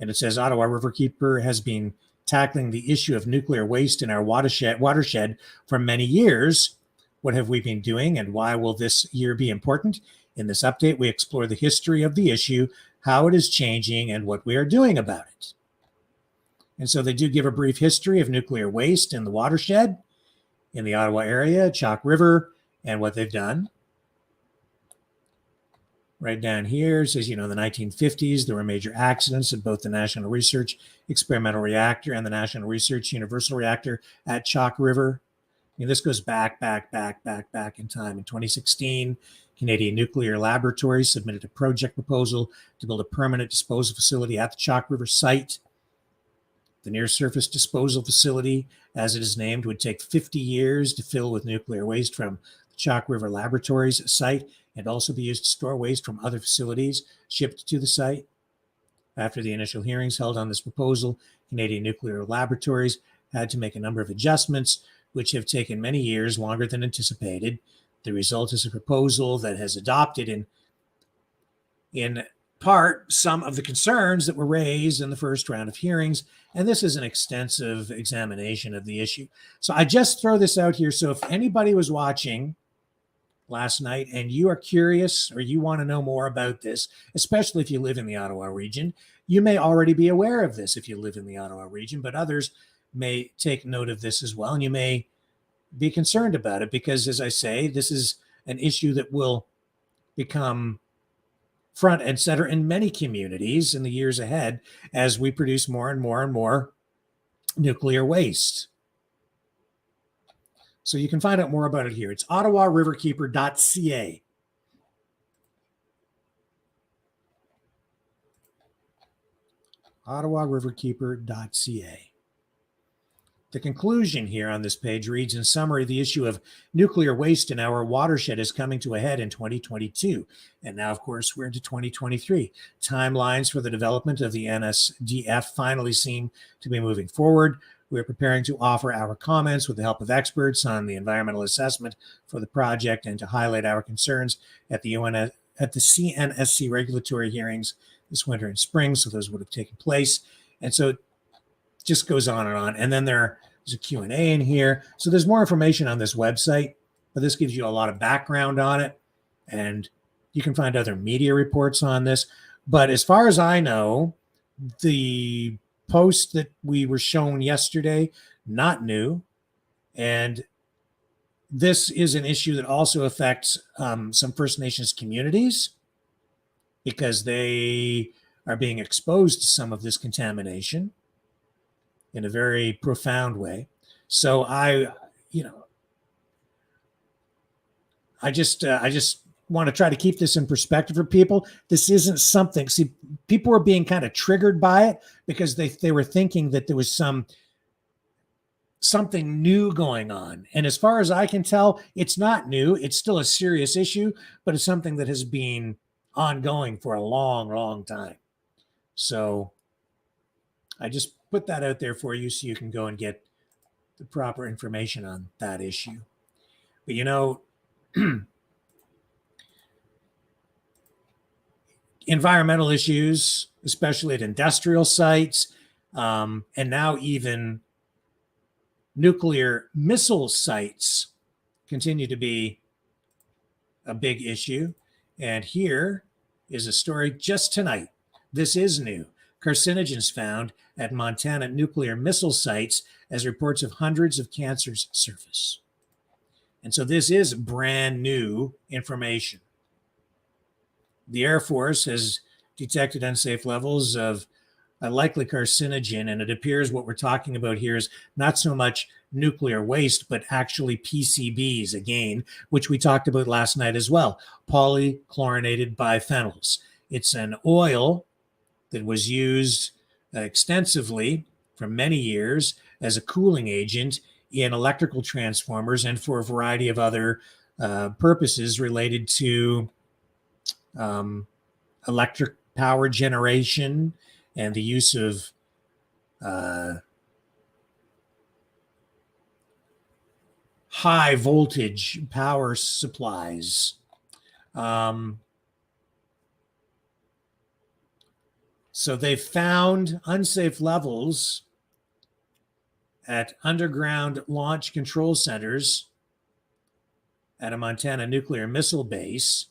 And it says Ottawa Riverkeeper has been tackling the issue of nuclear waste in our watershed for many years. What have we been doing and why will this year be important? In this update, we explore the history of the issue, how it is changing, and what we are doing about it. And so they do give a brief history of nuclear waste in the watershed in the Ottawa area, Chalk River, and what they've done. Right down here it says, the 1950s, there were major accidents at both the National Research Experimental Reactor and the National Research Universal Reactor at Chalk River. This goes back in time. In 2016, Canadian Nuclear Laboratories submitted a project proposal to build a permanent disposal facility at the Chalk River site. The near-surface disposal facility, as it is named, would take 50 years to fill with nuclear waste from the Chalk River Laboratories site and also be used to store waste from other facilities shipped to the site. After the initial hearings held on this proposal, Canadian Nuclear Laboratories had to make a number of adjustments, which have taken many years, longer than anticipated. The result is a proposal that has adopted in part some of the concerns that were raised in the first round of hearings, and this is an extensive examination of the issue. So I just throw this out here. So if anybody was watching last night and you are curious or you want to know more about this, especially if you live in the Ottawa region, you may already be aware of this if you live in the Ottawa region, but others may take note of this as well, and you may be concerned about it because, as I say, this is an issue that will become front and center in many communities in the years ahead as we produce more and more and more nuclear waste. So you can find out more about it here. It's ottawariverkeeper.ca. ottawariverkeeper.ca. The conclusion here on this page reads, in summary, the issue of nuclear waste in our watershed is coming to a head in 2022. And now, of course, we're into 2023. Timelines for the development of the NSDF finally seem to be moving forward. We're preparing to offer our comments with the help of experts on the environmental assessment for the project and to highlight our concerns at the CNSC regulatory hearings this winter and spring. So those would have taken place. And so it just goes on and on. And then there's a Q&A in here. So there's more information on this website, but this gives you a lot of background on it. And you can find other media reports on this. But as far as I know, the post that we were shown yesterday, not new. And this is an issue that also affects some First Nations communities because they are being exposed to some of this contamination in a very profound way. So I just want to try to keep this in perspective for people. This isn't something, see, people were being kind of triggered by it because they were thinking that there was something new going on. And as far as I can tell, it's not new. It's still a serious issue, but it's something that has been ongoing for a long, long time. So I just put that out there for you so you can go and get the proper information on that issue. But environmental issues, especially at industrial sites, and now even nuclear missile sites continue to be a big issue. And here is a story just tonight. This is new. Carcinogens found at Montana nuclear missile sites as reports of hundreds of cancers surface. And so this is brand new information. The Air Force has detected unsafe levels of a likely carcinogen, and it appears what we're talking about here is not so much nuclear waste, but actually PCBs, again, which we talked about last night as well, polychlorinated biphenyls. It's an oil that was used extensively for many years as a cooling agent in electrical transformers and for a variety of other purposes related to electric power generation and the use of high voltage power supplies. So they found unsafe levels at underground launch control centers at a Montana nuclear missile base,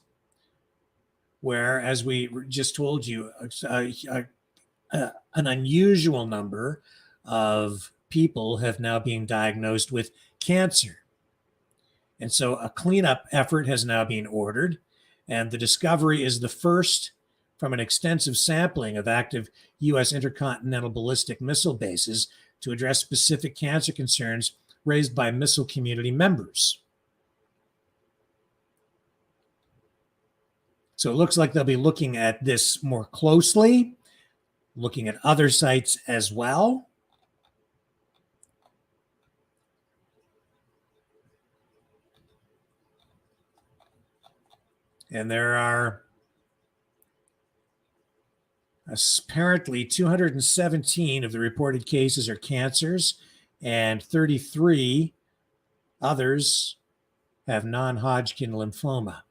where, as we just told you, an unusual number of people have now been diagnosed with cancer. And so a cleanup effort has now been ordered, and the discovery is the first from an extensive sampling of active U.S. intercontinental ballistic missile bases to address specific cancer concerns raised by missile community members. So it looks like they'll be looking at this more closely, looking at other sites as well. And there are apparently 217 of the reported cases are cancers, and 33 others have non-Hodgkin lymphoma.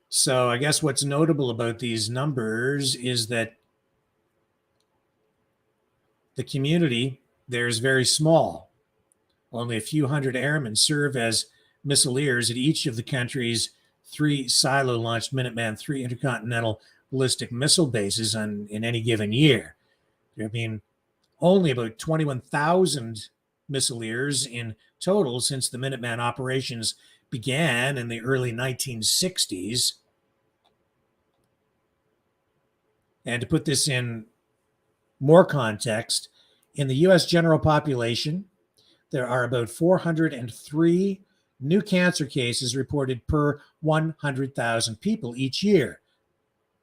So I guess what's notable about these numbers is that the community there is very small. Only a few hundred airmen serve as missileers at each of the country's 3 silo-launched Minuteman III intercontinental ballistic missile bases in any given year. There have been only about 21,000 missileers in total since the Minuteman operations began in the early 1960s. And to put this in more context, in the U.S. general population, there are about 403 new cancer cases reported per 100,000 people each year.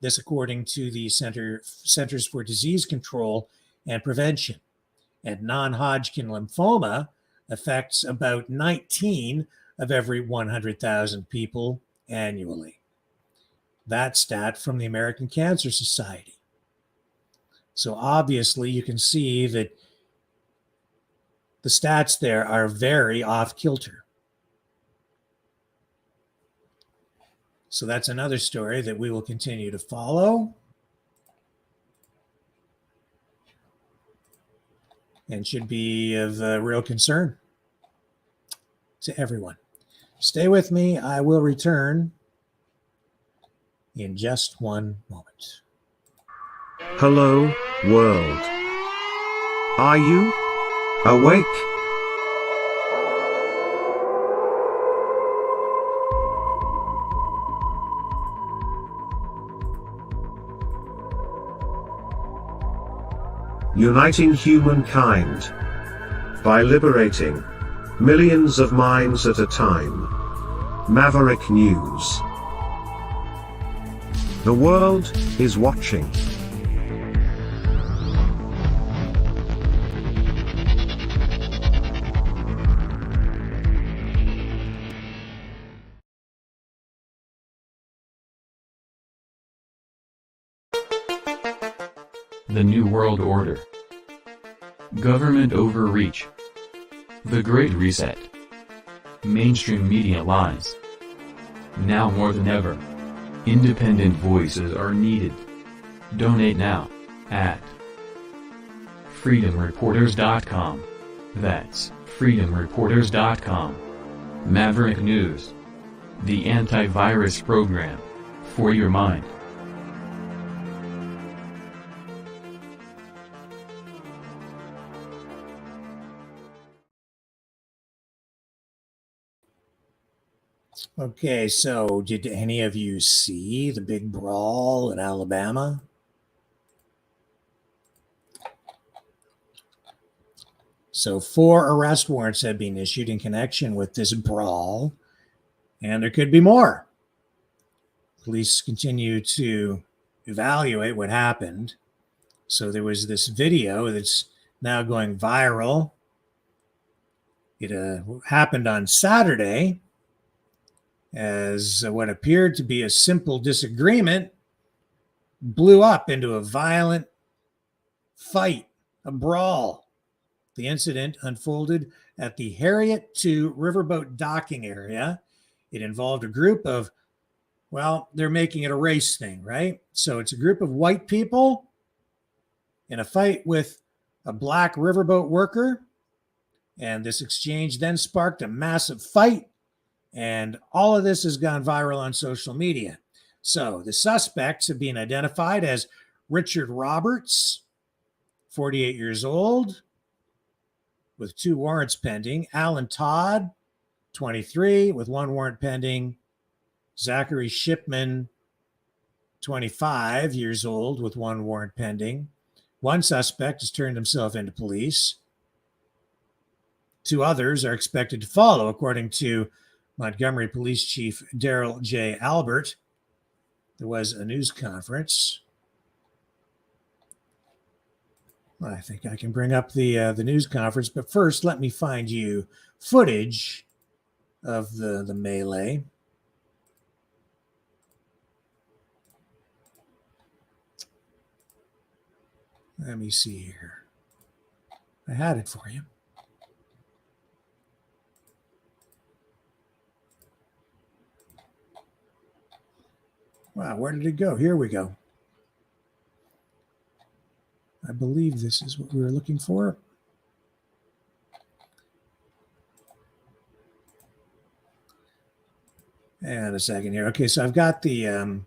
This according to the Centers for Disease Control and Prevention. And non-Hodgkin lymphoma affects about 19 of every 100,000 people annually. That stat from the American Cancer Society. So obviously you can see that the stats there are very off kilter. So that's another story that we will continue to follow and should be of real concern to everyone. Stay with me. I will return in just one moment. Hello, world. Are you awake? Uniting humankind by liberating millions of minds at a time. Maverick News. The world is watching. The New World Order. Government overreach. The Great Reset. Mainstream media lies. Now more than ever, independent voices are needed. Donate now, at freedomreporters.com. That's freedomreporters.com. Maverick News. The antivirus program. For your mind. Okay, so did any of you see the big brawl in Alabama? So 4 arrest warrants have been issued in connection with this brawl, and there could be more. Police continue to evaluate what happened. So there was this video that's now going viral. It happened on Saturday, as what appeared to be a simple disagreement blew up into a violent fight, a brawl. The incident unfolded at the Harriet II Riverboat docking area. It involved a group of, well, they're making it a race thing, right? So it's a group of white people in a fight with a black riverboat worker. And this exchange then sparked a massive fight. And all of this has gone viral on social media. So the suspects have been identified as Richard Roberts, 48 years old, with 2 warrants pending. Alan Todd, 23, with 1 warrant pending. Zachary Shipman, 25 years old, with 1 warrant pending. 1 suspect has turned himself into police. 2 others are expected to follow, according to Montgomery Police Chief Daryl J. Albert. There was a news conference. I think I can bring up the news conference, but first let me find you footage of the melee. Let me see here. I had it for you. Wow, where did it go? Here we go. I believe this is what we were looking for. And a second here. Okay, so I've got the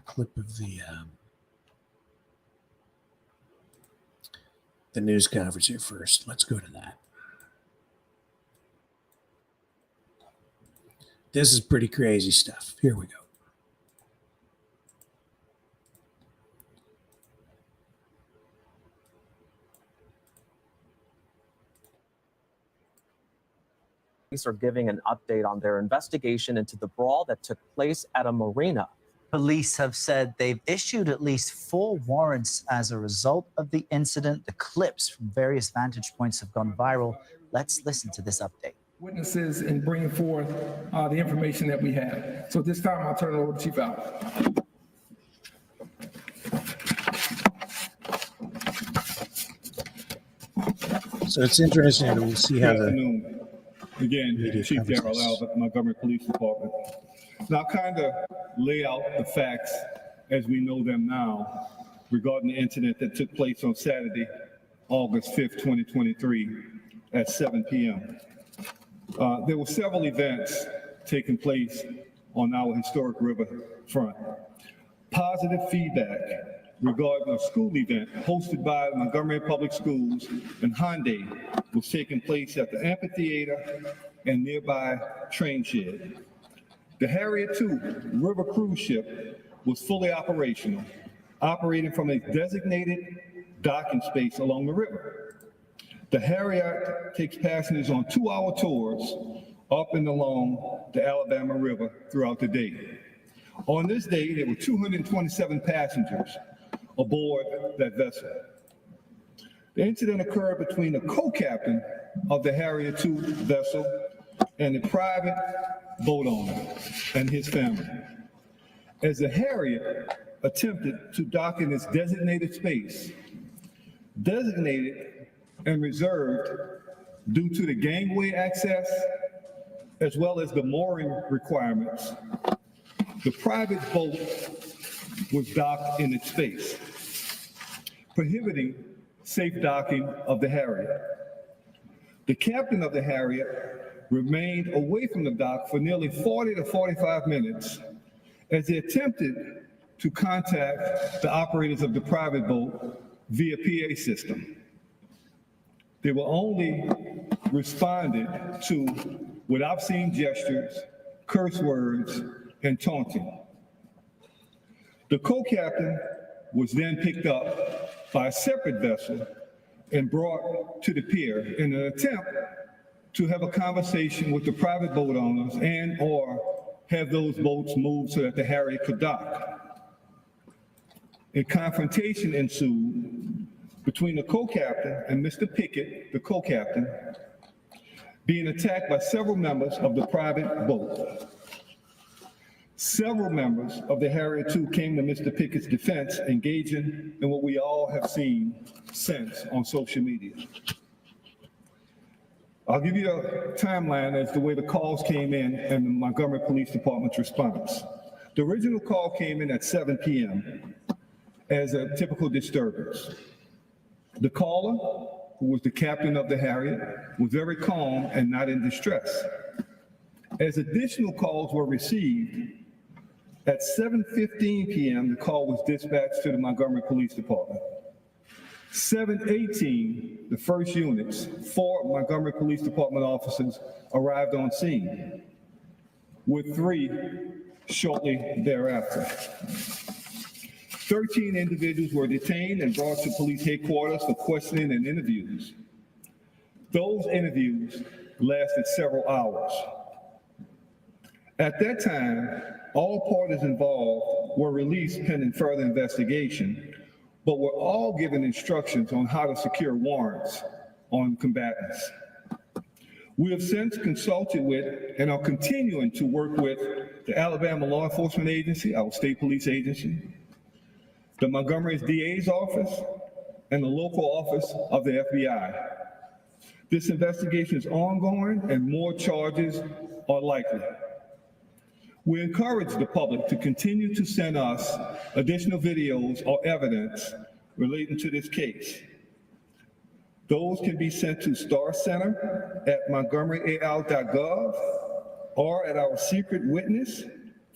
clip of the news conference here first. Let's go to that. This is pretty crazy stuff. Here we go. Police are giving an update on their investigation into the brawl that took place at a marina. Police have said they've issued at least 4 warrants as a result of the incident. The clips from various vantage points have gone viral. Let's listen to this update. Witnesses in bringing forth the information that we have. So this time I'll turn it over to Chief Albert. So it's interesting to see how the Again, Chief Daryl Albert, Montgomery Police Department. Now, kind of lay out the facts as we know them now regarding the incident that took place on Saturday, August 5th, 2023 at 7 p.m. There were several events taking place on our historic river front. Positive feedback regarding a school event hosted by Montgomery Public Schools and Hyundai was taking place at the amphitheater and nearby train shed. The Harriet II river cruise ship was fully operational, operating from a designated docking space along the river. The Harriet takes passengers on 2-hour tours up and along the Alabama River throughout the day. On this day, there were 227 passengers aboard that vessel. The incident occurred between the co-captain of the Harriet II vessel and a private boat owner and his family. As the Harriet attempted to dock in its designated space, designated and reserved due to the gangway access as well as the mooring requirements, the private boat was docked in its space, prohibiting safe docking of the Harriet. The captain of the Harriet remained away from the dock for nearly 40 to 45 minutes as he attempted to contact the operators of the private boat via PA system. They were only responded to with obscene gestures, curse words, and taunting. The co-captain was then picked up by a separate vessel and brought to the pier in an attempt to have a conversation with the private boat owners and or have those boats moved so that the Harriet could dock. A confrontation ensued between the co-captain and Mr. Pickett, the co-captain, being attacked by several members of the private boat. Several members of the Harriet II came to Mr. Pickett's defense, engaging in what we all have seen since on social media. I'll give you a timeline as the way the calls came in and the Montgomery Police Department's response. The original call came in at 7 p.m. as a typical disturbance. The caller, who was the captain of the Harriet, was very calm and not in distress. As additional calls were received, At 7:15 p.m., the call was dispatched to the Montgomery Police Department. 7:18, the first units, 4 Montgomery Police Department officers arrived on scene, with 3 shortly thereafter. 13 individuals were detained and brought to police headquarters for questioning and interviews. Those interviews lasted several hours. At that time, all parties involved were released pending further investigation, but were all given instructions on how to secure warrants on combatants. We have since consulted with and are continuing to work with the Alabama Law Enforcement Agency, our state police agency, the Montgomery's DA's office, and the local office of the FBI. This investigation is ongoing and more charges are likely. We encourage the public to continue to send us additional videos or evidence relating to this case. Those can be sent to Star Center at montgomeryal.gov or at our secret witness,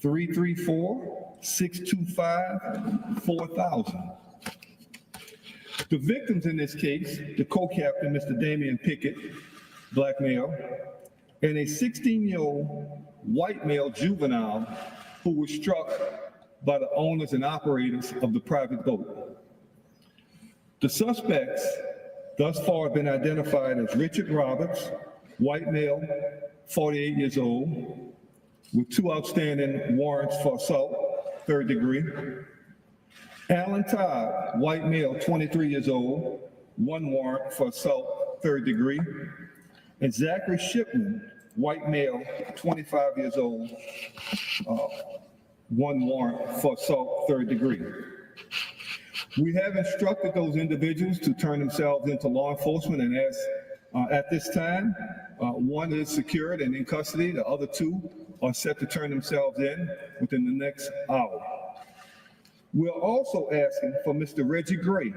334-625-4000. The victims in this case, the co-captain, Mr. Damian Pickett, black male, and a 16-year-old white male juvenile who was struck by the owners and operators of the private boat. The suspects thus far have been identified as Richard Roberts, white male, 48 years old, with 2 outstanding warrants for assault, 3rd degree. Alan Todd, white male, 23 years old, 1 warrant for assault, 3rd degree. And Zachary Shipman, white male, 25 years old, 1 warrant for assault, 3rd degree. We have instructed those individuals to turn themselves into law enforcement, and as at this time, 1 is secured and in custody. The other 2 are set to turn themselves in within the next hour. We're also asking for Mr. Reggie Gray,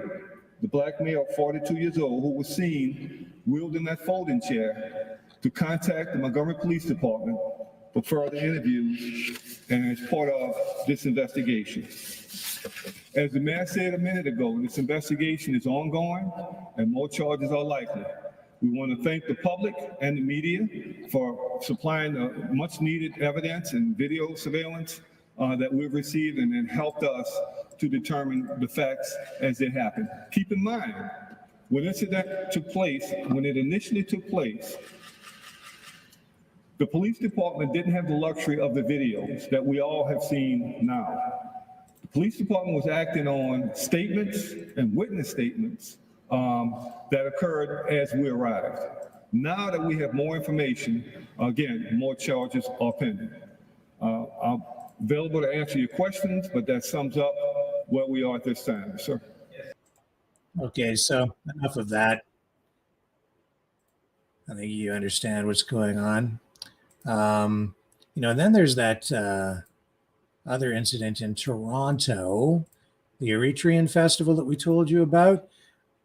the black male, 42 years old, who was seen wielding that folding chair, to contact the Montgomery Police Department for further interviews and as part of this investigation. As the mayor said a minute ago, this investigation is ongoing and more charges are likely. We want to thank the public and the media for supplying the much needed evidence and video surveillance that we've received and helped us to determine the facts as they happen. Keep in mind, when this incident took place, when it initially took place, the police department didn't have the luxury of the videos that we all have seen now. The police department was acting on statements and witness statements that occurred as we arrived. Now that we have more information, again, more charges are pending. I'm available to answer your questions, but that sums up where we are at this time, sir. Okay, so enough of that. I think you understand what's going on. And then there's that other incident in Toronto, the Eritrean festival that we told you about.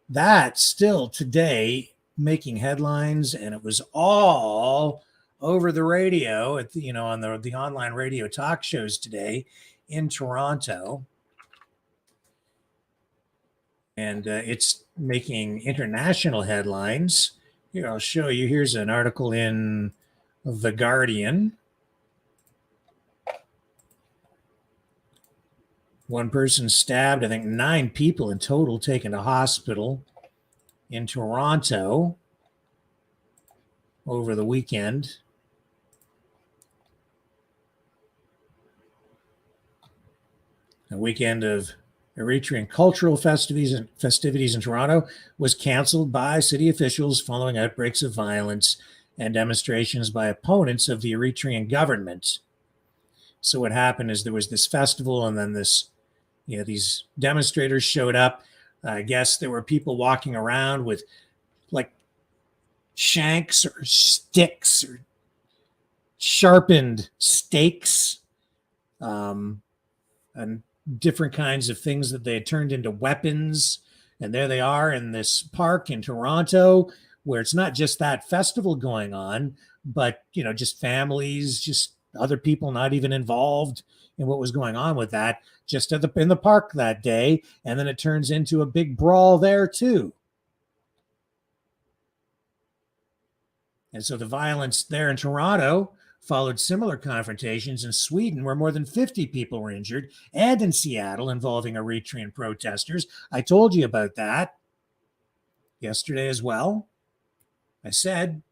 That's still today making headlines, and it was all over the radio at on the online radio talk shows today in Toronto. And it's making international headlines. Here, I'll show you. Here's an article in The Guardian. One person stabbed, I think 9 people in total taken to hospital in Toronto over the weekend. A weekend of Eritrean cultural festivities in Toronto was canceled by city officials following outbreaks of violence and demonstrations by opponents of the Eritrean government. So what happened is there was this festival, and then these demonstrators showed up. I guess there were people walking around with like shanks or sticks or sharpened stakes, and different kinds of things that they had turned into weapons. And there they are in this park in Toronto, where it's not just that festival going on, but, just families just other people not even involved in what was going on with that, just in the park that day. And then it turns into a big brawl there too. And so the violence there in Toronto followed similar confrontations in Sweden, where more than 50 people were injured, and in Seattle involving Eritrean protesters. I told you about that yesterday as well. I said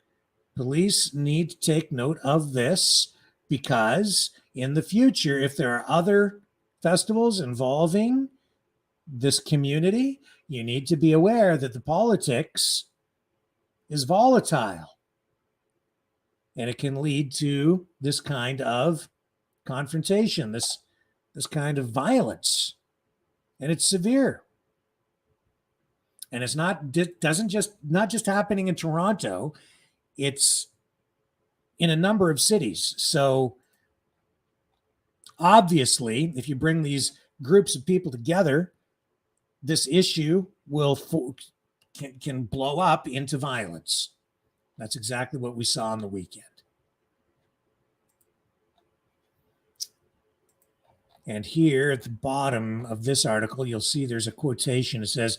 police need to take note of this, because in the future, if there are other festivals involving this community, you need to be aware that the politics is volatile. And it can lead to this kind of confrontation, this kind of violence. And it's severe. And it's not just happening in Toronto, it's in a number of cities. So obviously, if you bring these groups of people together, this issue can blow up into violence. That's exactly what we saw on the weekend. And here at the bottom of this article, you'll see there's a quotation. It says,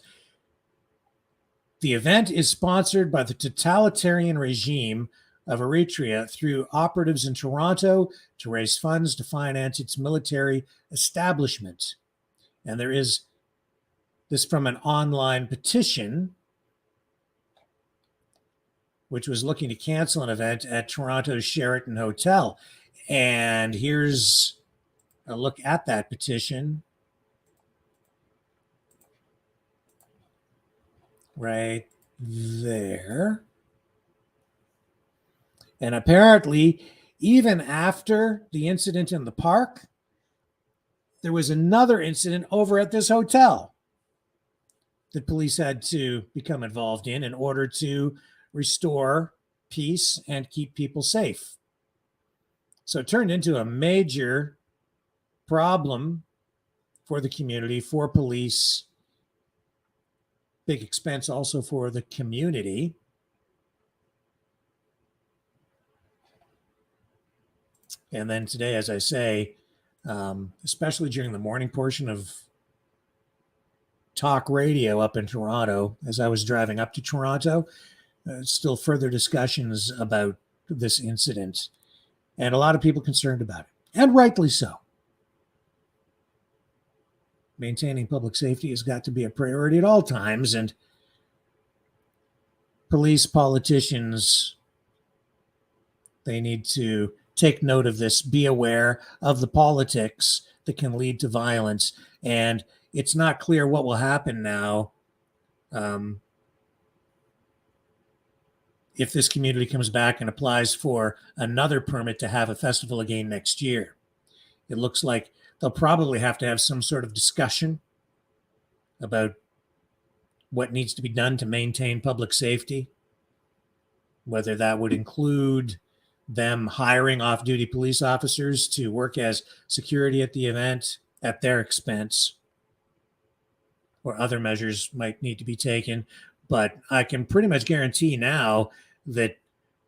"The event is sponsored by the totalitarian regime of Eritrea through operatives in Toronto to raise funds to finance its military establishment." And there is this from an online petition which was looking to cancel an event at Toronto's Sheraton Hotel. And here's a look at that petition right there. And apparently, even after the incident in the park, there was another incident over at this hotel that police had to become involved in order to restore peace and keep people safe. So it turned into a major problem for the community, for police, big expense also for the community. And then today, as I say, especially during the morning portion of talk radio up in Toronto, as I was driving up to Toronto, still further discussions about this incident, and a lot of people concerned about it, and rightly so. Maintaining public safety has got to be a priority at all times, and police, politicians, they need to take note of this, be aware of the politics that can lead to violence. And it's not clear what will happen now if this community comes back and applies for another permit to have a festival again next year. It looks like they'll probably have to have some sort of discussion about what needs to be done to maintain public safety, whether that would include them hiring off-duty police officers to work as security at the event at their expense, or other measures might need to be taken. But I can pretty much guarantee now that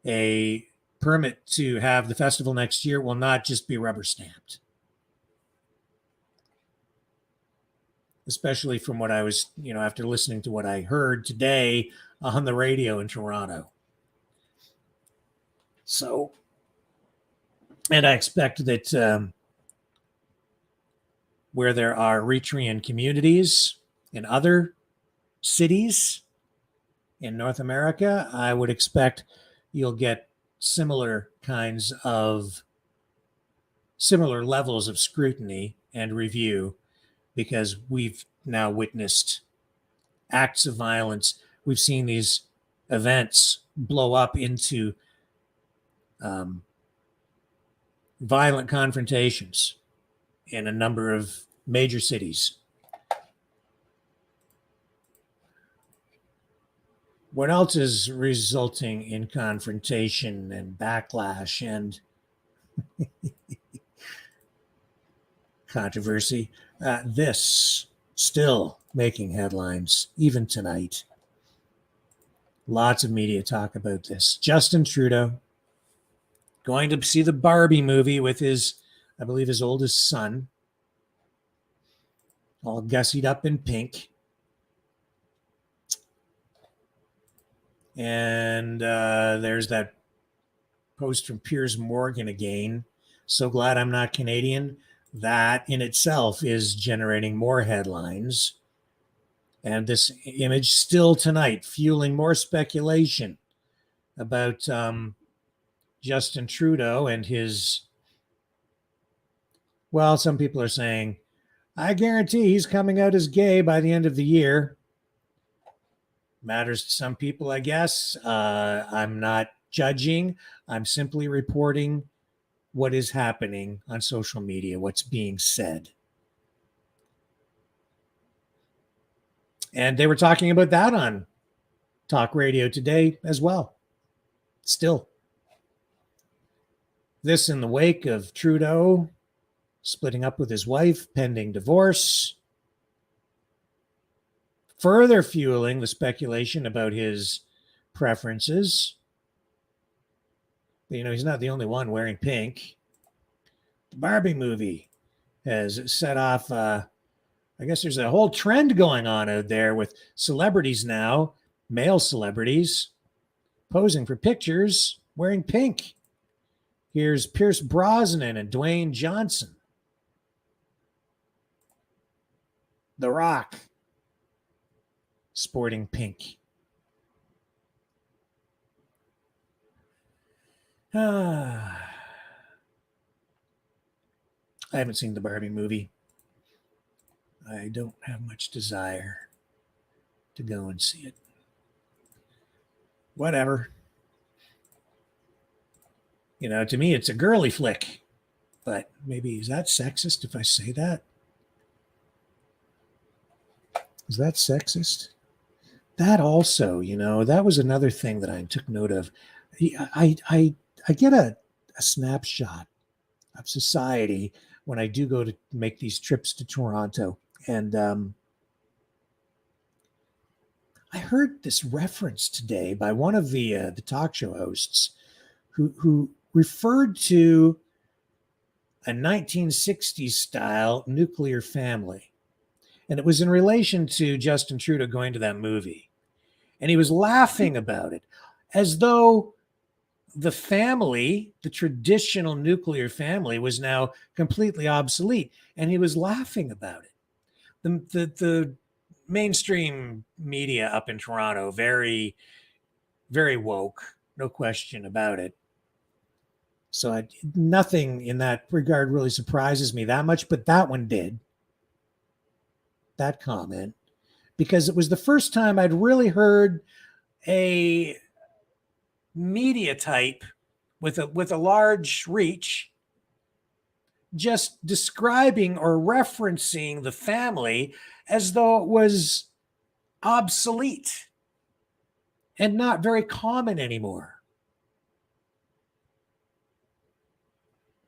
a permit to have the festival next year will not just be rubber stamped. Especially from what I was, after listening to what I heard today on the radio in Toronto. So, and I expect that where there are Eritrean communities in other cities in North America, I would expect you'll get similar levels of scrutiny and review, because we've now witnessed acts of violence. We've seen these events blow up into violent confrontations in a number of major cities. What else is resulting in confrontation and backlash and controversy? This still making headlines, even tonight. Lots of media talk about this. Justin Trudeau going to see the Barbie movie with his, I believe, his oldest son, all gussied up in pink. And there's that post from Piers Morgan again. So glad I'm not Canadian. That in itself is generating more headlines. And this image still tonight, fueling more speculation about Justin Trudeau and his, well, some people are saying, I guarantee he's coming out as gay by the end of the year. Matters to some people, I guess. I'm not judging. I'm simply reporting what is happening on social media, what's being said. And they were talking about that on talk radio today as well. Still. This in the wake of Trudeau splitting up with his wife, pending divorce, further fueling the speculation about his preferences. You know, he's not the only one wearing pink. The Barbie movie has set off, I guess there's a whole trend going on out there with celebrities now, male celebrities, posing for pictures wearing pink. Here's Pierce Brosnan and Dwayne Johnson. The Rock, sporting pink. I haven't seen the Barbie movie. I don't have much desire to go and see it. Whatever. You know, to me, it's a girly flick. But maybe, is that sexist if I say that? Is that sexist? That also, you know, that was another thing that I took note of. I get a snapshot of society when I do go to make these trips to Toronto. And I heard this reference today by one of the talk show hosts who referred to a 1960s style nuclear family. And it was in relation to Justin Trudeau going to that movie. And he was laughing about it as though the family, the traditional nuclear family, was now completely obsolete. And he was laughing about it. The mainstream media up in Toronto, very, very woke, no question about it. So nothing in that regard really surprises me that much, but that one did. That comment, because it was the first time I'd really heard a media type with a large reach just describing or referencing the family as though it was obsolete and not very common anymore.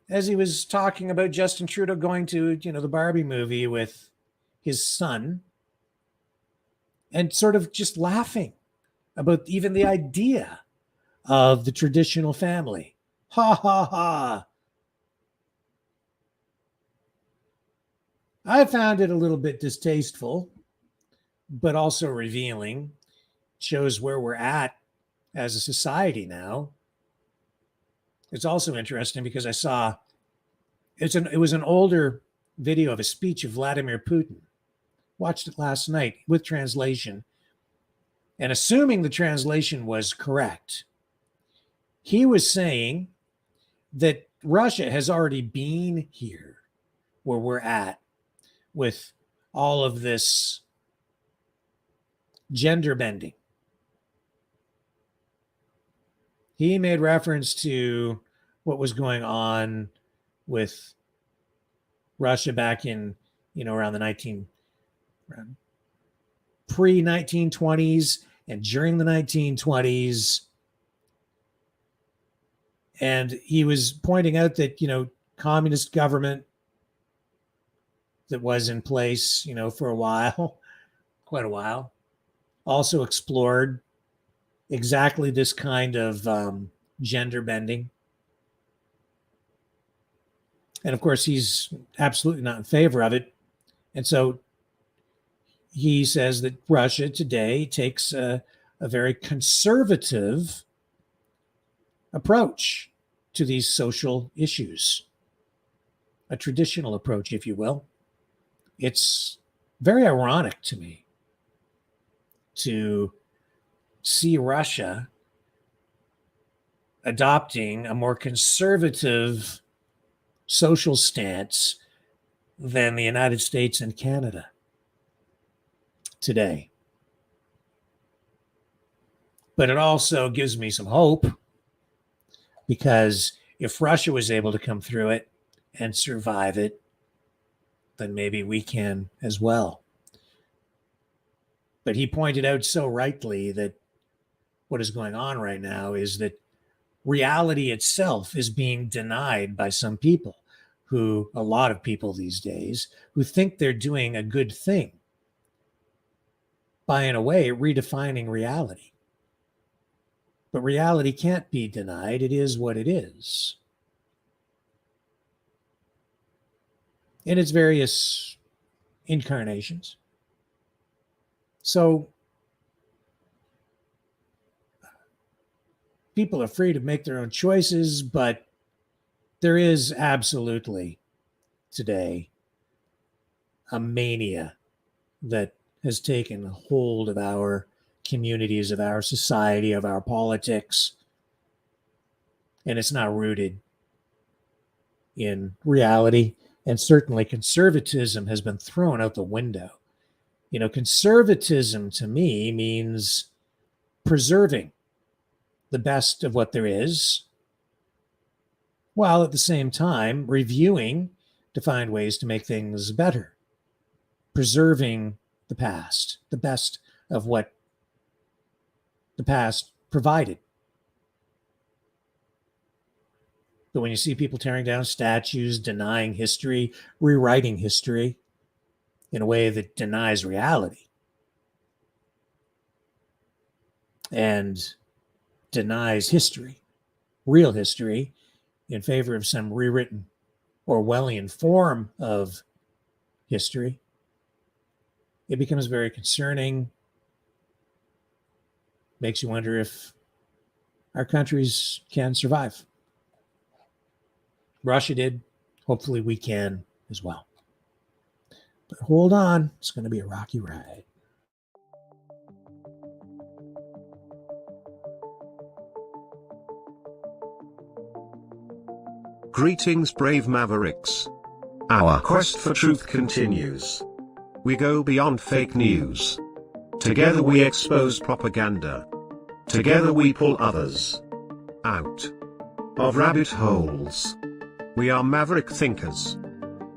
As he was talking about Justin Trudeau going to, you know, the Barbie movie with his son, and sort of just laughing about even the idea of the traditional family. Ha ha ha. I found it a little bit distasteful, but also revealing. Shows where we're at as a society now. It's also interesting because I saw it was an older video of a speech of Vladimir Putin. Watched it last night with translation. And assuming the translation was correct, he was saying that Russia has already been here where we're at with all of this gender bending. He made reference to what was going on with Russia back in, you know, around the pre-1920s and during the 1920s. And he was pointing out that, you know, communist government that was in place, you know, for a while, quite a while, also explored exactly this kind of gender bending. And of course, he's absolutely not in favor of it. And so he says that Russia today takes a very conservative approach to these social issues, a traditional approach, if you will. It's very ironic to me to see Russia adopting a more conservative social stance than the United States and Canada today. But it also gives me some hope, because if Russia was able to come through it and survive it, then maybe we can as well. But he pointed out so rightly that what is going on right now is that reality itself is being denied by some people, a lot of people these days, who think they're doing a good thing by, in a way, redefining reality. But reality can't be denied. It is what it is. In its various incarnations. So people are free to make their own choices, but there is absolutely today a mania that has taken hold of our communities, of our society, of our politics. And it's not rooted in reality. And certainly conservatism has been thrown out the window. You know, conservatism to me means preserving the best of what there is, while at the same time reviewing to find ways to make things better, preserving the past, the best of what the past provided. But when you see people tearing down statues, denying history, rewriting history in a way that denies reality and denies history, real history, in favor of some rewritten Orwellian form of history, it becomes very concerning. Makes you wonder if our countries can survive. Russia did. Hopefully we can as well. But hold on, it's going to be a rocky ride. Greetings, brave Mavericks. Our quest for truth continues. We go beyond fake news. Together we expose propaganda. Together we pull others out of rabbit holes. We are maverick thinkers.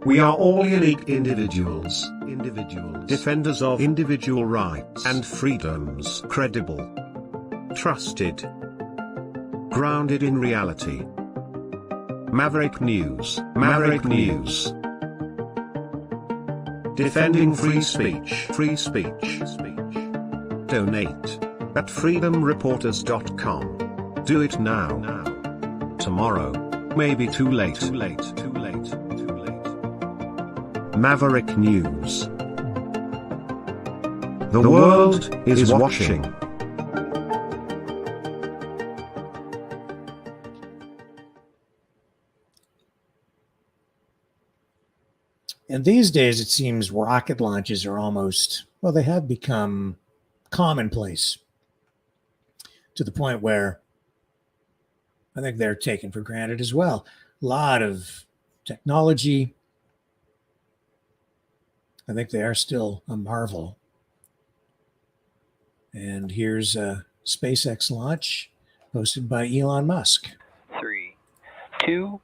We are all unique individuals, defenders of individual rights and freedoms, credible, trusted, grounded in reality. Maverick News, Maverick News. Defending free speech, free speech. Donate at freedomreporters.com. Do it now. Tomorrow may be too late. Maverick News. The world is watching. And these days, it seems rocket launches are almost, well, they have become commonplace to the point where I think they're taken for granted as well. A lot of technology. I think they are still a marvel. And here's a SpaceX launch hosted by Elon Musk. 3, 2,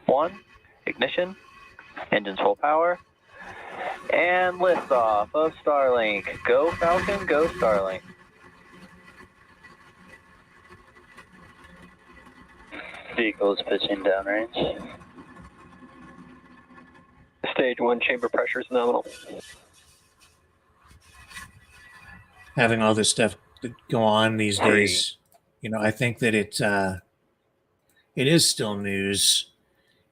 1, ignition. Engines full power. And liftoff of Starlink. Go Falcon, go Starlink. Vehicles pitching downrange. Stage 1 chamber pressure is nominal. Having all this stuff that go on these days, you know, I think that it is still news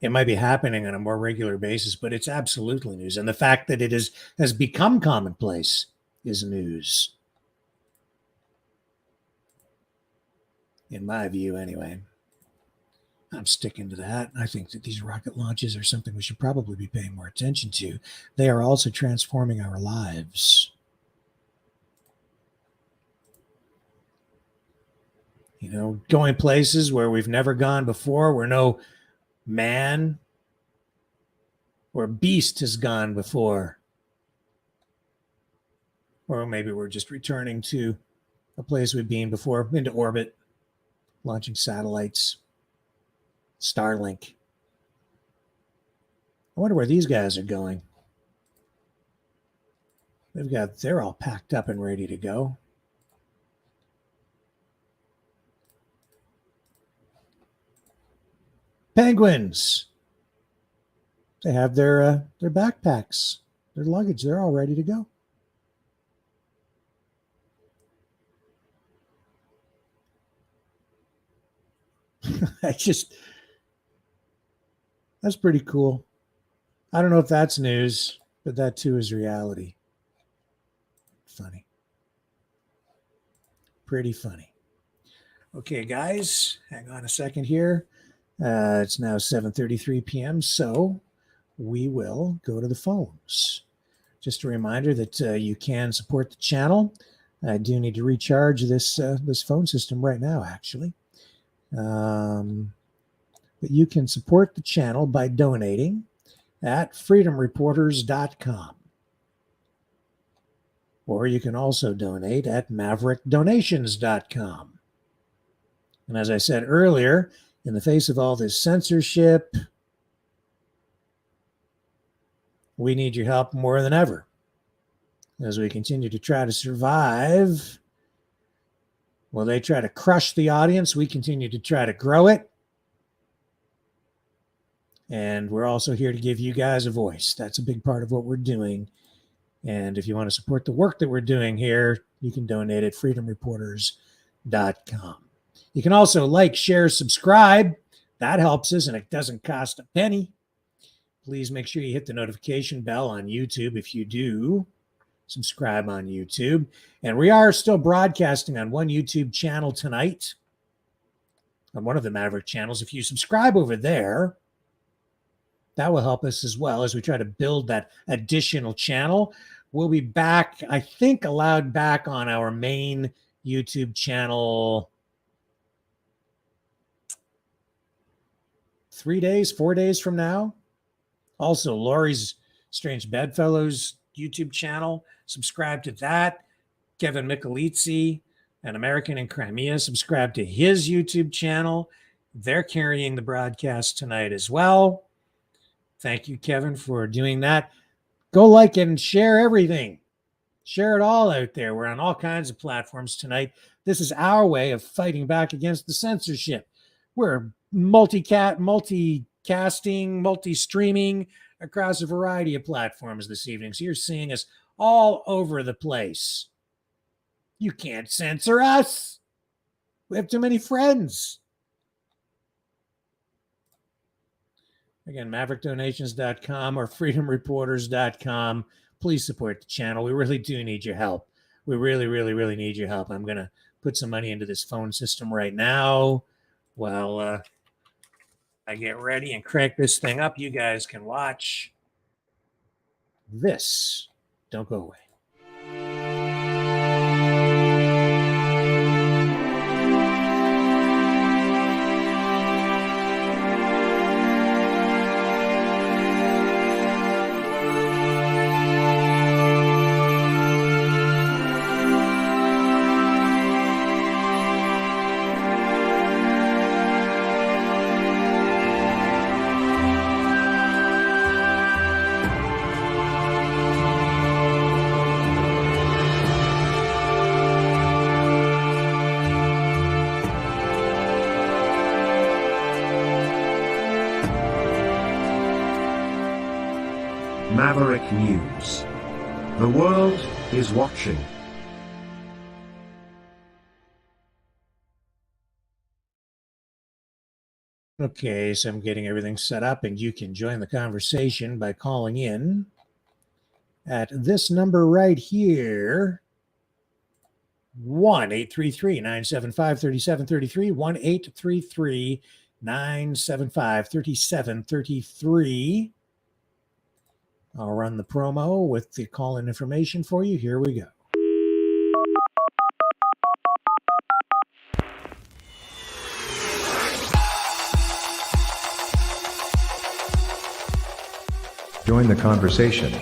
It might be happening on a more regular basis, but it's absolutely news. And the fact that it has become commonplace is news. In my view, anyway. I'm sticking to that. I think that these rocket launches are something we should probably be paying more attention to. They are also transforming our lives. You know, going places where we've never gone before, where no man or beast has gone before. Or maybe we're just returning to a place we've been before, into orbit, launching satellites. Starlink. I wonder where these guys are going. They're all packed up and ready to go. Penguins. They have their backpacks, their luggage. They're all ready to go. That's pretty cool. I don't know if that's news, but that too is reality. Funny. Pretty funny. Okay, guys, hang on a second here. It's now 7:33 p.m., so we will go to the phones. Just a reminder that you can support the channel. I do need to recharge this phone system right now, actually. But you can support the channel by donating at freedomreporters.com. Or you can also donate at maverickdonations.com. And as I said earlier, in the face of all this censorship, we need your help more than ever. As we continue to try to survive, while they try to crush the audience, we continue to try to grow it. And we're also here to give you guys a voice. That's a big part of what we're doing. And if you want to support the work that we're doing here, you can donate at freedomreporters.com. You can also like, share, subscribe. That helps us, and it doesn't cost a penny. Please make sure you hit the notification bell on YouTube if you do subscribe on YouTube. And we are still broadcasting on one YouTube channel tonight, on one of the Maverick channels. If you subscribe over there, that will help us as well as we try to build that additional channel. We'll be back, I think, allowed back on our main YouTube channel 4 days from now. Also, Lori's Strange Bedfellows YouTube channel. Subscribe to that. Kevin Michelizzi, an American in Crimea, subscribe to his YouTube channel. They're carrying the broadcast tonight as well. Thank you, Kevin, for doing that. Go like and share everything. Share it all out there. We're on all kinds of platforms tonight. This is our way of fighting back against the censorship. We're multicasting, multi-streaming across a variety of platforms this evening. So you're seeing us all over the place. You can't censor us. We have too many friends. Again, maverickdonations.com or freedomreporters.com. Please support the channel. We really do need your help. We really, really, really need your help. I'm going to put some money into this phone system right now while I get ready and crank this thing up. You guys can watch this. Don't go away. Maverick News. The world is watching. Okay, so I'm getting everything set up, and you can join the conversation by calling in at this number right here. 1-833-975-3733, 1-833-975-3733. I'll run the promo with the call-in information for you. Here we go. Join the conversation.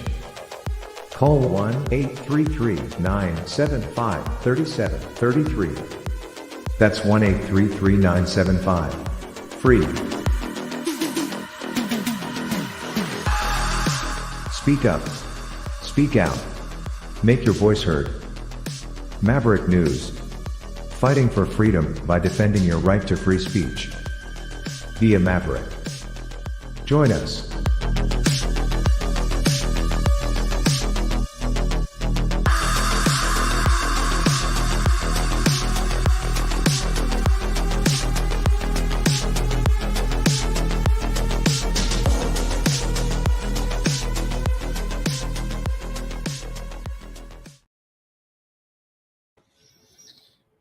Call 1-833-975-3733. That's 1-833-975-FREE. Speak up. Speak out. Make your voice heard. Maverick News. Fighting for freedom by defending your right to free speech. Be a Maverick. Join us.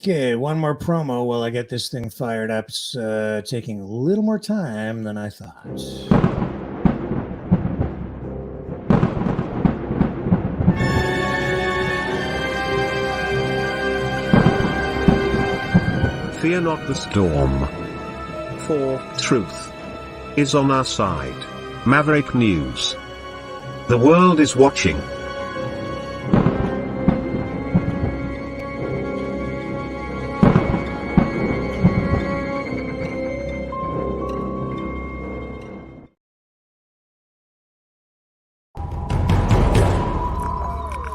Okay, one more promo while I get this thing fired up. It's taking a little more time than I thought. Fear not the storm. For truth is on our side. Maverick News. The world is watching.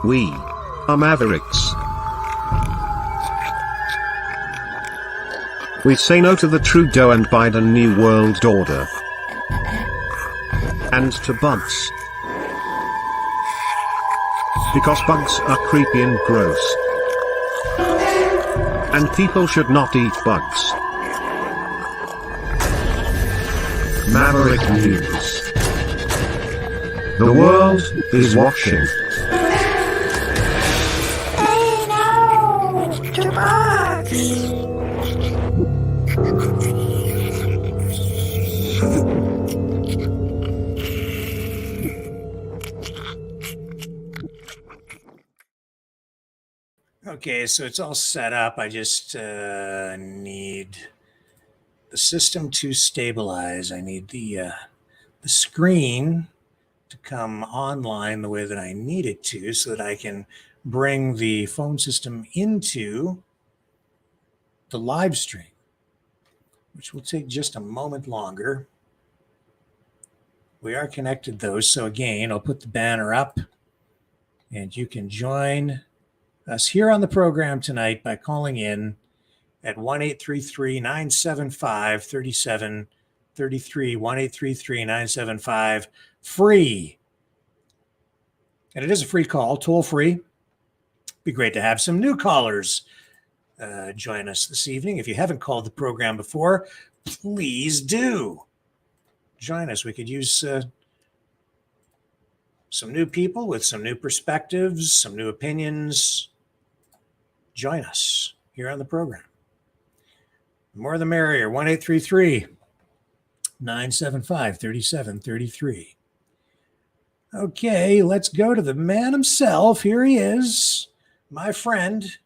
We are Mavericks. We say no to the Trudeau and Biden New World Order. And to bugs. Because bugs are creepy and gross. And people should not eat bugs. Maverick News. The world is watching. Hey, no! To box! Okay, so it's all set up. I just need the system to stabilize. I need the screen to come online the way that I need it to, so that I can bring the phone system into the live stream, which will take just a moment longer. We are connected though, so again, I'll put the banner up, and you can join us here on the program tonight by calling in at 1-833-975-3733, 1-833-975-FREE. And it is a free call, toll free. Be great to have some new callers join us this evening. If you haven't called the program before, please do join us. We could use some new people with some new perspectives, some new opinions. Join us here on the program. The more the merrier. 1-833-975-3733. Okay, let's go to the man himself. Here he is, my friend.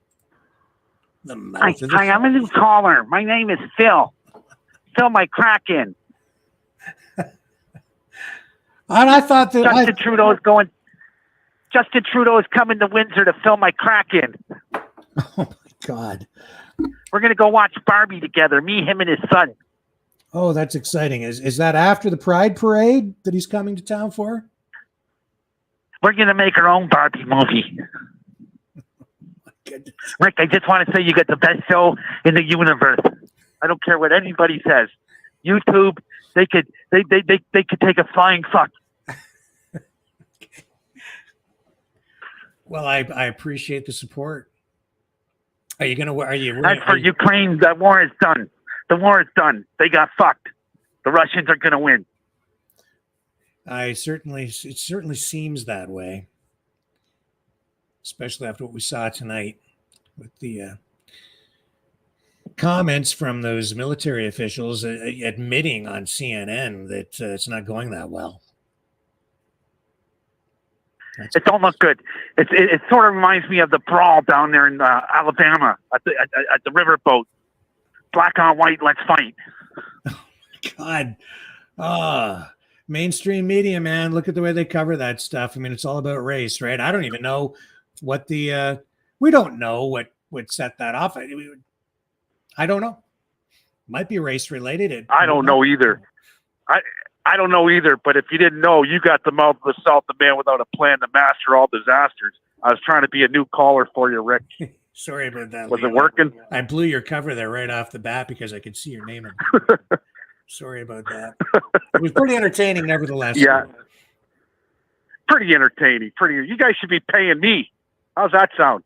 Hi, I'm a new caller. My name is Phil. Phil McCracken. And I thought that Justin Trudeau is coming to Windsor to film my Kraken. Oh my God. We're gonna go watch Barbie together, me, him, and his son. Oh, that's exciting. Is that after the Pride Parade that he's coming to town for? We're gonna make our own Barbie movie. Rick, I just want to say you got the best show in the universe. I don't care what anybody says. YouTube, they could take a flying fuck. Well, I appreciate the support. Are you As for Ukraine, the war is done. The war is done. They got fucked. the Russians are going to win. It certainly seems that way, especially after what we saw tonight with the comments from those military officials admitting on CNN that it's not going that well. It don't look good. It sort of reminds me of the brawl down there in Alabama at the Riverboat. Black on white, let's fight. God, mainstream media, man, look at the way they cover that stuff. I mean, it's all about race, right? I don't even know what we don't know what would set that off. I don't know. Might be race related. I don't know either. I don't know either, but if you didn't know, you got the mouth of the South, the man without a plan to master all disasters. I was trying to be a new caller for you, Rick. Sorry about that. Was it working? I blew your cover there right off the bat because I could see your name. Sorry about that. It was pretty entertaining, nevertheless. Yeah. Pretty entertaining. You guys should be paying me. How's that sound?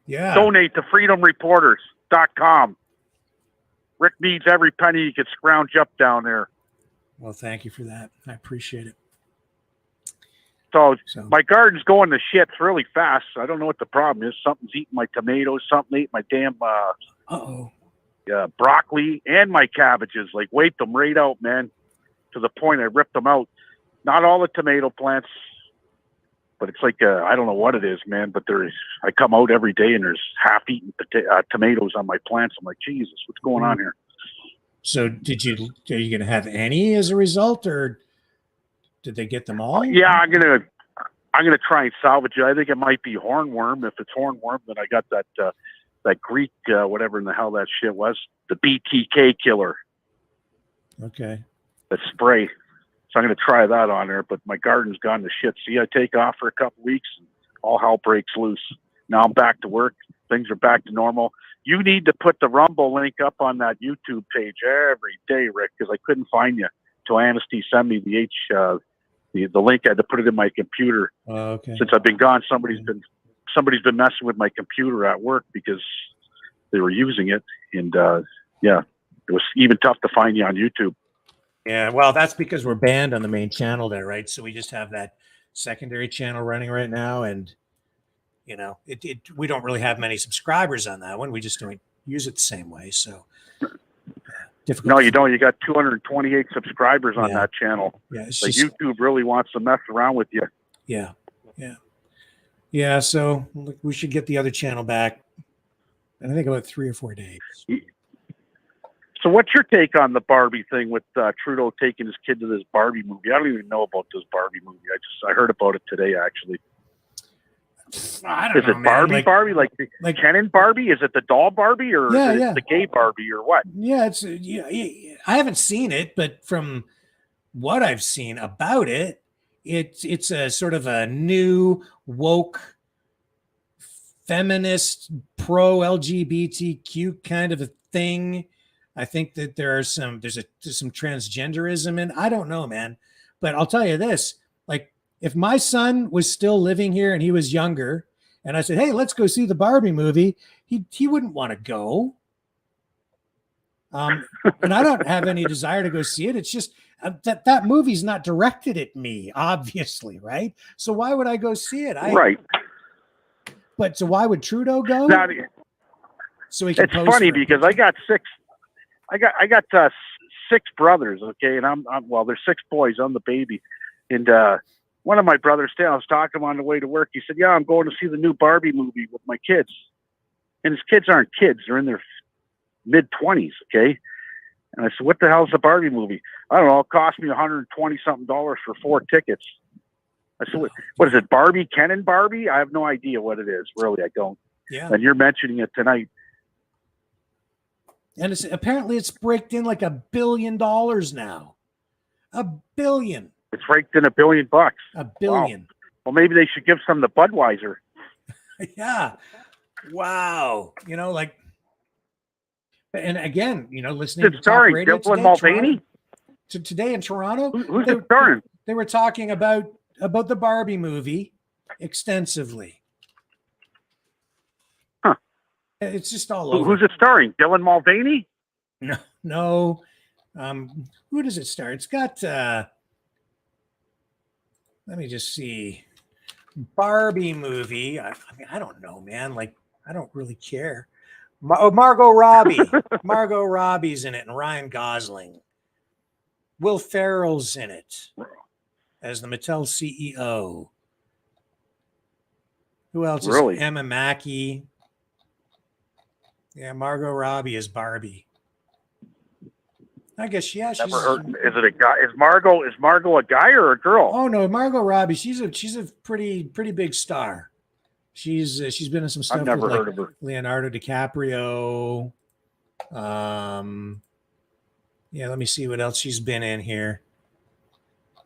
Yeah. Donate to freedomreporters.com. Rick needs every penny he could scrounge up down there. Well, thank you for that. I appreciate it. So my garden's going to shit really fast. I don't know what the problem is. Something's eating my tomatoes. Something ate my damn broccoli and my cabbages. Like, wiped them right out, man. To the point I ripped them out. Not all the tomato plants, but it's like I don't know what it is, man. But I come out every day and there's half-eaten tomatoes on my plants. I'm like, Jesus, what's going on here? So are you going to have any as a result, or did they get them all? Yeah, I'm gonna try and salvage it. I think it might be hornworm. If it's hornworm, then I got that Greek whatever in the hell that shit was, the BTK killer. Okay. The spray. So I'm gonna try that on there. But my garden's gone to shit. See, I take off for a couple weeks, and all hell breaks loose. Now I'm back to work. Things are back to normal. You need to put the Rumble link up on that YouTube page every day, Rick, because I couldn't find you till Anasty sent me the link. I had to put it in my computer. Okay. Since I've been gone, somebody's been messing with my computer at work because they were using it, and it was even tough to find you on YouTube. Yeah, well, that's because we're banned on the main channel there, right? So we just have that secondary channel running right now, and we don't really have many subscribers on that one. We just don't use it the same way. So difficult. No, you don't. You got 228 subscribers on that channel. Yeah, like YouTube really wants to mess around with you. Yeah. So we should get the other channel back. And I think about 3 or 4 days. So what's your take on the Barbie thing with Trudeau taking his kid to this Barbie movie? I don't even know about this Barbie movie. I heard about it today, actually. I don't know, is it Barbie, man. like Ken and Barbie? Is it the doll Barbie, or is it the gay Barbie, or what? Yeah, I haven't seen it, but from what I've seen about it, it's a sort of a new woke, feminist, pro LGBTQ kind of a thing. I think that there's some transgenderism in. I don't know, man, but I'll tell you this: like, if my son was still living here and he was younger, and I said, "Hey, let's go see the Barbie movie," he wouldn't want to go. And I don't have any desire to go see it. It's just that movie's not directed at me, obviously, right? So why would I go see it? Right. But so why would Trudeau go? Now, so he can. It's funny because I got 6 brothers. Okay, and I'm there's 6 boys. I'm the baby, and one of my brothers, I was talking to him on the way to work. He said, "Yeah, I'm going to see the new Barbie movie with my kids," and his kids aren't kids; they're in their mid-20s. Okay, and I said, "What the hell's the Barbie movie?" I don't know. It cost me $120-something for 4 tickets. I said, "What is it? Barbie, Ken and Barbie?" I have no idea what it is. Really, I don't. Yeah. And you're mentioning it tonight. And apparently it's raked in like $1 billion now. $1 billion. It's raked in $1 billion. $1 billion. Wow. Well, maybe they should give some to Budweiser. Yeah. Wow. And again, listening to starring talk radio Dylan Mulvaney? Today in Toronto. Who's it starring? They were talking about the Barbie movie extensively. It's just all over. Who's it starring? Dylan Mulvaney? No. Who does it star? It's got, let me just see. Barbie movie. I mean, I don't know, man. Like, I don't really care. Margot Robbie. Margot Robbie's in it, and Ryan Gosling. Will Ferrell's in it as the Mattel CEO. Who else Really? is Emma Mackey? Yeah, Margot Robbie is Barbie. I guess she's Never heard. Is it a guy? Is Margot a guy or a girl? Oh no, Margot Robbie. She's a pretty big star. She's been in some stuff. I've never with, heard of her. Leonardo DiCaprio. Yeah, let me see what else she's been in here. A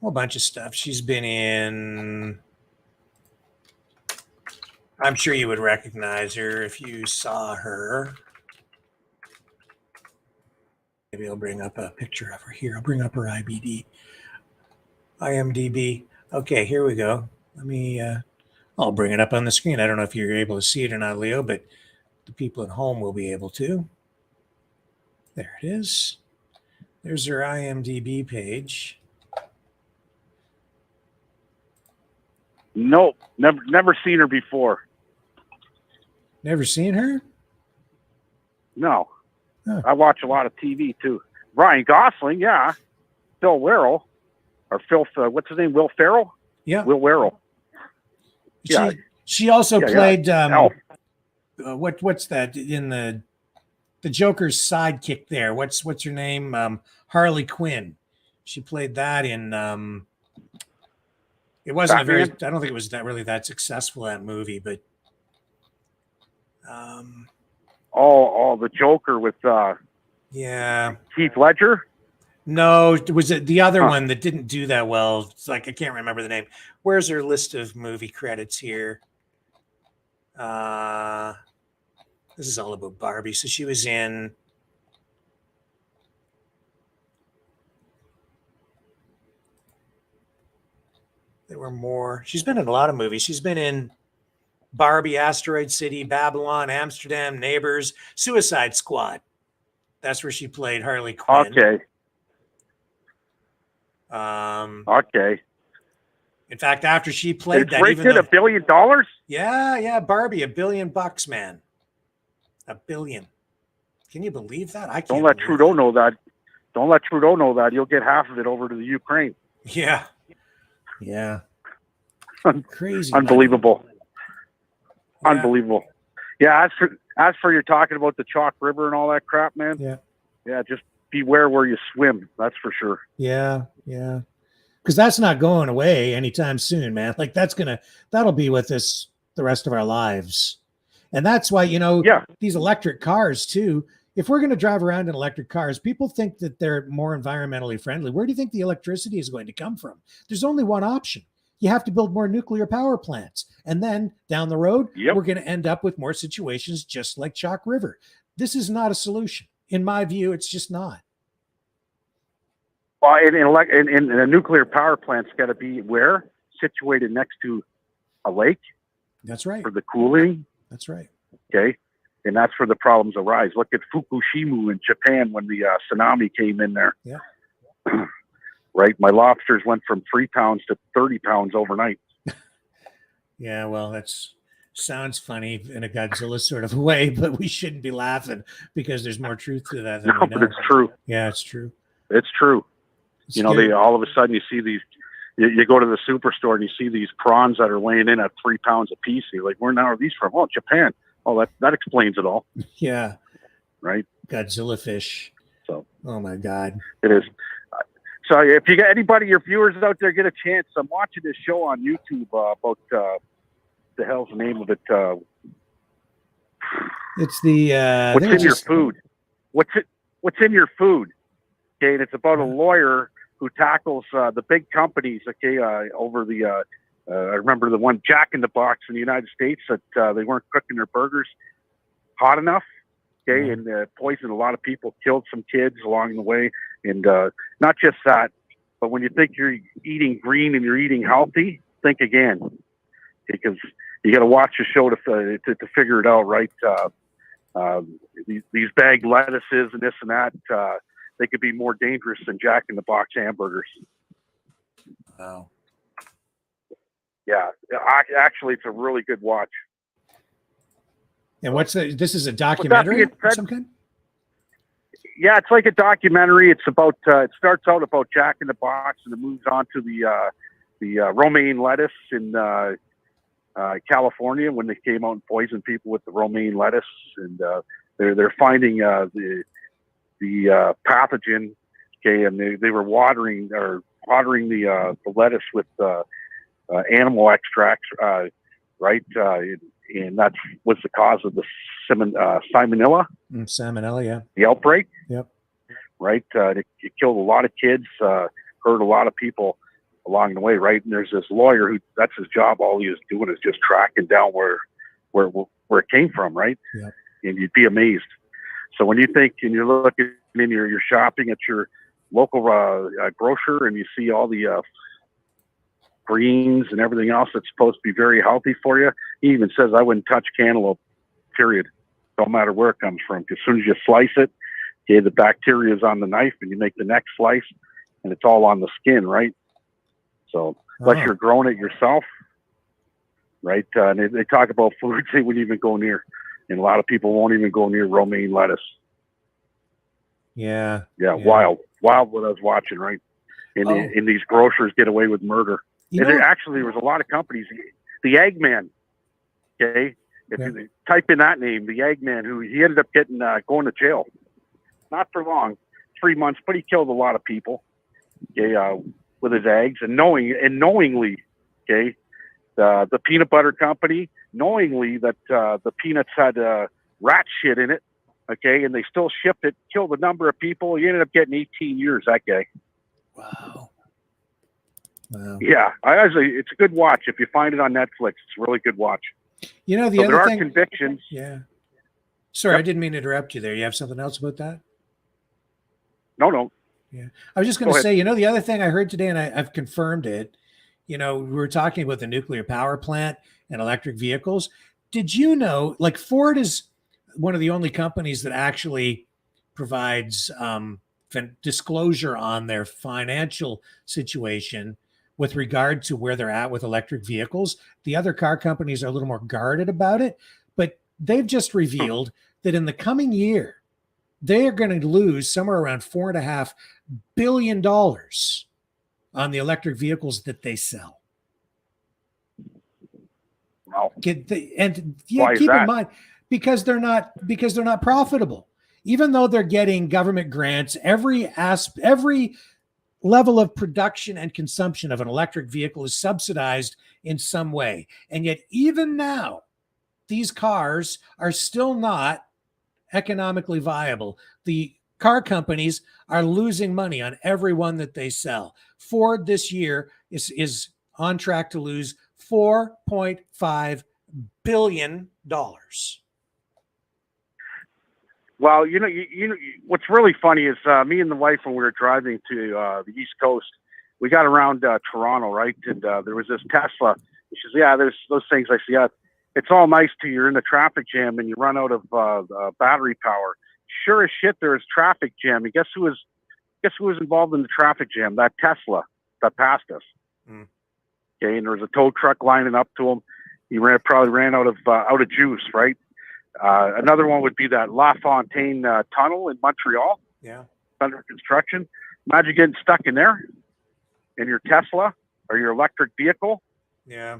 whole bunch of stuff. She's been in. I'm sure you would recognize her if you saw her. Maybe I'll bring up a picture of her here. I'll bring up her IMDb. Okay, here we go. Let me, I'll bring it up on the screen. I don't know if you're able to see it or not, Leo, but the people at home will be able to. There it is. There's her IMDb page. Nope, never seen her before. Never seen her? No. Huh. I watch a lot of TV too. Ryan Gosling, yeah. Phil Werrell, or Phil, what's his name? Will Ferrell? Yeah. Will Werrell. Yeah. She also played Elf. What's that in the Joker's sidekick there? What's her name? Harley Quinn. She played that in it wasn't Batman? I don't think it was that successful, that movie, but the Joker with yeah, Heath Ledger. No, was it the other one that didn't do that well? It's like I can't remember the name. Where's her list of movie credits here? This is all about Barbie. So she was in there were more. She's been in a lot of movies. She's been in Barbie, Asteroid City, Babylon, Amsterdam, Neighbors, Suicide Squad. That's where she played Harley Quinn. Okay. Okay. In fact, after she played that, even though, $1 billion? Yeah, Barbie, $1 billion, man. $1 billion. Can you believe that? I can't. Don't let Trudeau know that. Don't let Trudeau know that. You'll get half of it over to the Ukraine. Yeah. Yeah. Crazy. Unbelievable. Yeah. Unbelievable. Yeah. As for you're talking about the Chalk River and all that crap, man. Yeah. Yeah. Just beware where you swim. That's for sure. Yeah. Yeah. Because that's not going away anytime soon, man. Like that'll be with us the rest of our lives. And that's why, these electric cars too, if we're going to drive around in electric cars, people think that they're more environmentally friendly. Where do you think the electricity is going to come from? There's only one option. You have to build more nuclear power plants. And then down the road, we're going to end up with more situations just like Chalk River. This is not a solution. In my view, it's just not. Well, in a nuclear power plant's got to be where? Situated next to a lake? That's right. For the cooling? That's right. Okay. And that's where the problems arise. Look at Fukushima in Japan when the tsunami came in there. Yeah. Right? My lobsters went from 3 pounds to 30 pounds overnight. Yeah, well, that's sounds funny in a Godzilla sort of way, but we shouldn't be laughing because there's more truth to that than we know. But it's true. Yeah, it's true. It's true. It's they all of a sudden you see these, you go to the superstore and you see these prawns that are weighing in at 3 pounds a piece. You're like, where now are these from? Oh, Japan. Oh, that explains it all. Yeah. Right. Godzilla fish. So. Oh my God. It is. So if you got anybody, your viewers out there, get a chance. I'm watching this show on YouTube about the hell's the name of it? It's the what's in your food? What's in your food? Okay, and it's about a lawyer who tackles the big companies. Okay, over the I remember the one Jack in the Box in the United States that they weren't cooking their burgers hot enough. Okay, and poisoned a lot of people, killed some kids along the way, and not just that, but when you think you're eating green and you're eating healthy, think again, because you got to watch the show to figure it out, right? These bagged lettuces and this and that, they could be more dangerous than Jack in the Box hamburgers. Wow. Yeah, actually, it's a really good watch. And this is a documentary of some kind? Yeah, it's like a documentary. It's about, it starts out about Jack in the Box and it moves on to the romaine lettuce in California when they came out and poisoned people with the romaine lettuce. And they're finding the pathogen, okay, and they were watering the lettuce with animal extracts, right? And that was the cause of the salmonella. Salmonella, yeah. The outbreak. Yep. Right. It killed a lot of kids, hurt a lot of people along the way, right? And there's this lawyer who, that's his job. All he is doing is just tracking down where it came from, right? Yep. And you'd be amazed. So when you think and you're looking and you're shopping at your local grocer and you see all the greens and everything else that's supposed to be very healthy for you, he even says I wouldn't touch cantaloupe, period. Don't matter where it comes from. Because as soon as you slice it, okay, the bacteria is on the knife and you make the next slice and it's all on the skin, right? So unless you're growing it yourself, right? And they talk about foods they wouldn't even go near. And a lot of people won't even go near romaine lettuce. Yeah. Wild what I was watching, right? And these grocers get away with murder. And there was a lot of companies. The Eggman, okay? If you type in that name, the Eggman, who he ended up going to jail. Not for long, 3 months, but he killed a lot of people, okay, with his eggs and knowingly, okay, the peanut butter company, knowingly that the peanuts had rat shit in it, okay, and they still shipped it, killed a number of people. He ended up getting 18 years, that guy. Wow. Yeah, it's a good watch. If you find it on Netflix, it's a really good watch. The other there thing, are convictions. Yeah. Sorry, I didn't mean to interrupt you there. You have something else about that? No. Yeah. I was just going to say, the other thing I heard today, and I've confirmed it, we were talking about the nuclear power plant and electric vehicles. Did you know, like Ford is one of the only companies that actually provides disclosure on their financial situation with regard to where they're at with electric vehicles. The other car companies are a little more guarded about it, but they've just revealed that in the coming year, they are going to lose somewhere around $4.5 billion on the electric vehicles that they sell. Wow. Keep in mind, because they're not profitable. Even though they're getting government grants, every level of production and consumption of an electric vehicle is subsidized in some way. And yet, even now, these cars are still not economically viable. The car companies are losing money on every one that they sell. Ford this year is on track to lose $4.5 billion. Well, what's really funny is me and the wife, when we were driving to the East Coast, we got around Toronto, right? And there was this Tesla. She says, yeah, there's those things. I see, it's all nice till you're in the traffic jam and you run out of battery power. Sure as shit, there is traffic jam. And guess who was involved in the traffic jam? That Tesla that passed us. Okay, and there was a tow truck lining up to him. He probably ran out of juice, right? Another one would be that La Fontaine tunnel in Montreal. Yeah, under construction. Imagine getting stuck in there in your Tesla or your electric vehicle. Yeah.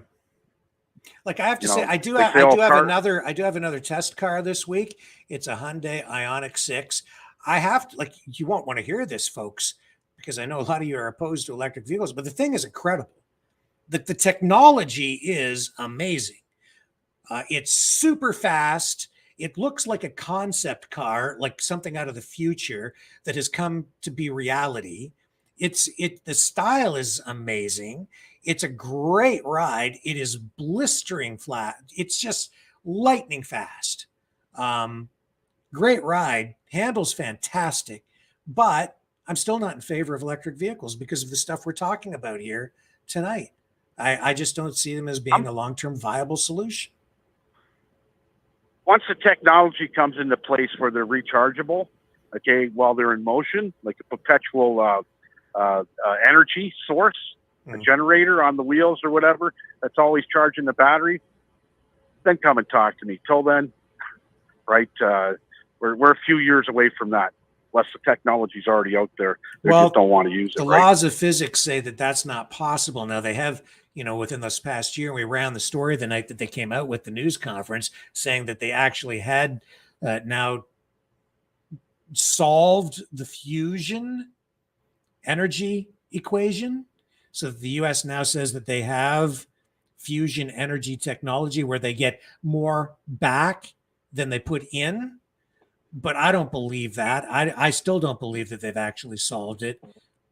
Like I have to say, I do have another test car this week. It's a Hyundai Ioniq 6. I have to, you won't want to hear this, folks, because I know a lot of you are opposed to electric vehicles, but the thing is incredible. The technology is amazing. It's super fast. It looks like a concept car, like something out of the future that has come to be reality. The style is amazing. It's a great ride. It is blistering flat. It's just lightning fast. Great ride. Handles fantastic. But I'm still not in favor of electric vehicles because of the stuff we're talking about here tonight. I just don't see them as being a long-term viable solution. Once the technology comes into place where they're rechargeable, okay, while they're in motion, like a perpetual energy source, a generator on the wheels or whatever that's always charging the battery, then come and talk to me. Till then, right, we're a few years away from that. Unless the technology's already out there, they just don't want to use it. The laws of physics say that that's not possible. Now they have, within this past year, we ran the story the night that they came out with the news conference saying that they actually had now solved the fusion energy equation. So the US now says that they have fusion energy technology where they get more back than they put in. But I don't believe that. I still don't believe that they've actually solved it.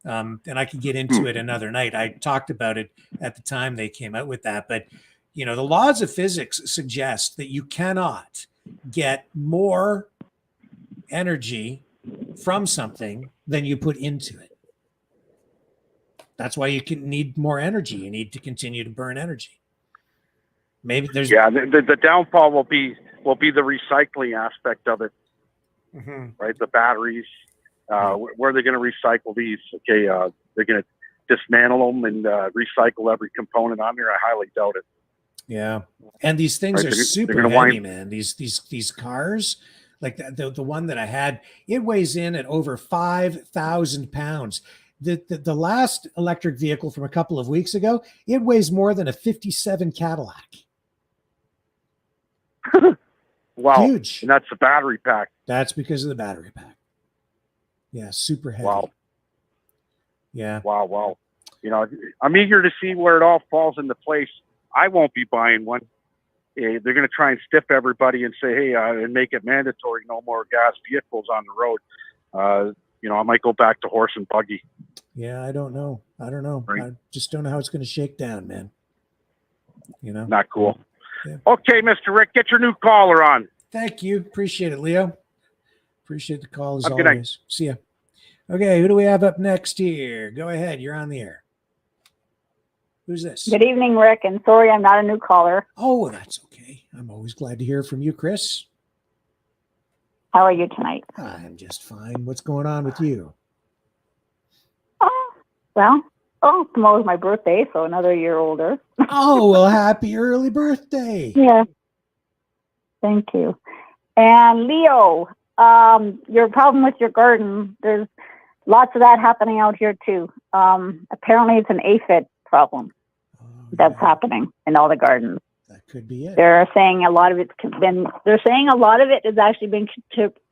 And I could get into it another night. I talked about it at the time they came out with that. But, the laws of physics suggest that you cannot get more energy from something than you put into it. That's why you need more energy. You need to continue to burn energy. Maybe there's the downfall will be the recycling aspect of it. Right, the batteries. Where are they going to recycle these? Okay, they're going to dismantle them and recycle every component on there. I highly doubt it. Yeah, and these things are super heavy, man. These cars, like the one that I had, it weighs in at over 5,000 pounds. The last electric vehicle from a couple of weeks ago, it weighs more than a 57 Cadillac. Wow. Huge. And that's the battery pack. That's because of the battery pack. Yeah, super heavy. Wow. Yeah. Wow. I'm eager to see where it all falls into place. I won't be buying one. They're going to try and stiff everybody and say, hey, and make it mandatory, no more gas vehicles on the road. I might go back to horse and buggy. Yeah, I don't know. Right. I just don't know how it's going to shake down, man. Not cool. Yeah. Okay, Mr. Rick, get your new caller on. Thank you. Appreciate it, Leo. Appreciate the call as Good always. night. See ya. Okay, who do we have up next here? Go ahead. You're on the air. Who's this? Good evening, Rick. And sorry, I'm not a new caller. Oh, that's okay. I'm always glad to hear from you, Chris. How are you tonight? I'm just fine. What's going on with you? Tomorrow's my birthday, so another year older. Oh, well, happy early birthday. Yeah. Thank you. And Leo, your problem with your garden, there's lots of that happening out here too. Apparently it's an aphid problem that's happening in all the gardens. That could be it. They're saying a lot of it has actually been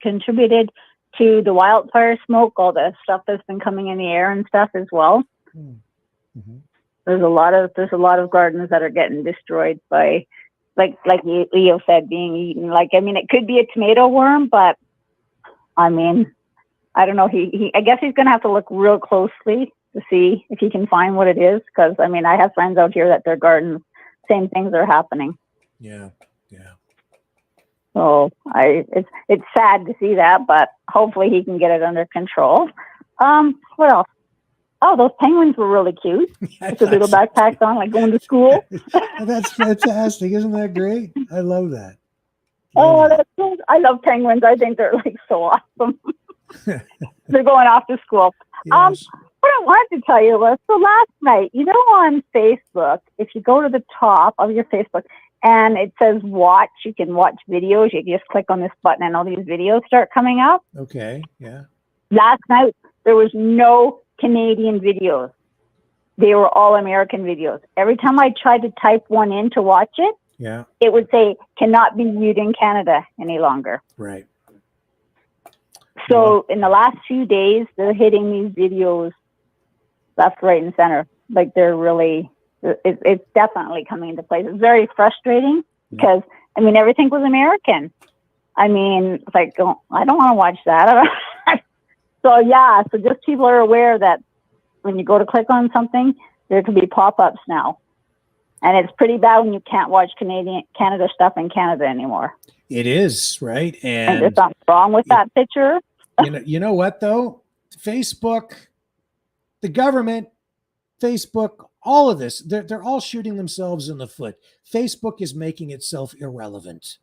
contributed to the wildfire smoke, all the stuff that's been coming in the air and stuff as well. Mm-hmm. There's a lot of gardens that are getting destroyed by, like Leo said, being eaten. It could be a tomato worm, but I don't know. I guess he's going to have to look real closely to see if he can find what it is. Because I have friends out here that their gardens, same things are happening. Yeah. So it's sad to see that, but hopefully he can get it under control. What else? Oh, those penguins were really cute. With the little backpacks on, like going to school. That's fantastic. Isn't that great? I love that. I love penguins. I think they're so awesome. They're going off to school. Yes. What I wanted to tell you was, so last night, on Facebook, if you go to the top of your Facebook and it says watch, you can watch videos. You can just click on this button and all these videos start coming up. Okay. Yeah. Last night, there was no Canadian videos. They were all American videos. Every time I tried to type one in to watch it, it would say cannot be viewed in Canada any longer. Right. So in the last few days, they're hitting these videos left, right, and center. They're really, it's definitely coming into place. It's very frustrating because, everything was American. I don't want to watch that. So just people are aware that when you go to click on something, there could be pop-ups now. And it's pretty bad when you can't watch Canada stuff in Canada anymore. It is, right? And there's something wrong with that picture. You know what, though? Facebook, the government, Facebook, all of this, they're all shooting themselves in the foot. Facebook is making itself irrelevant.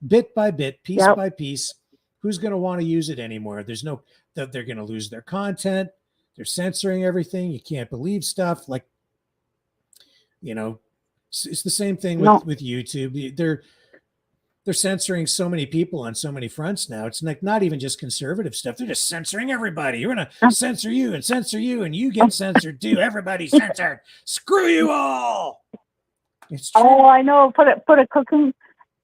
Bit by bit, piece by piece, who's going to want to use it anymore? There's no that they're going to lose their content. They're censoring everything. You can't believe stuff. Like, you know, it's the same thing with YouTube. They're censoring so many people on so many fronts now. It's like not even just conservative stuff. They're just censoring everybody. You're going to censor you, and you get censored too. Everybody's censored. Screw you all. It's true. Oh, I know. Put a cooking.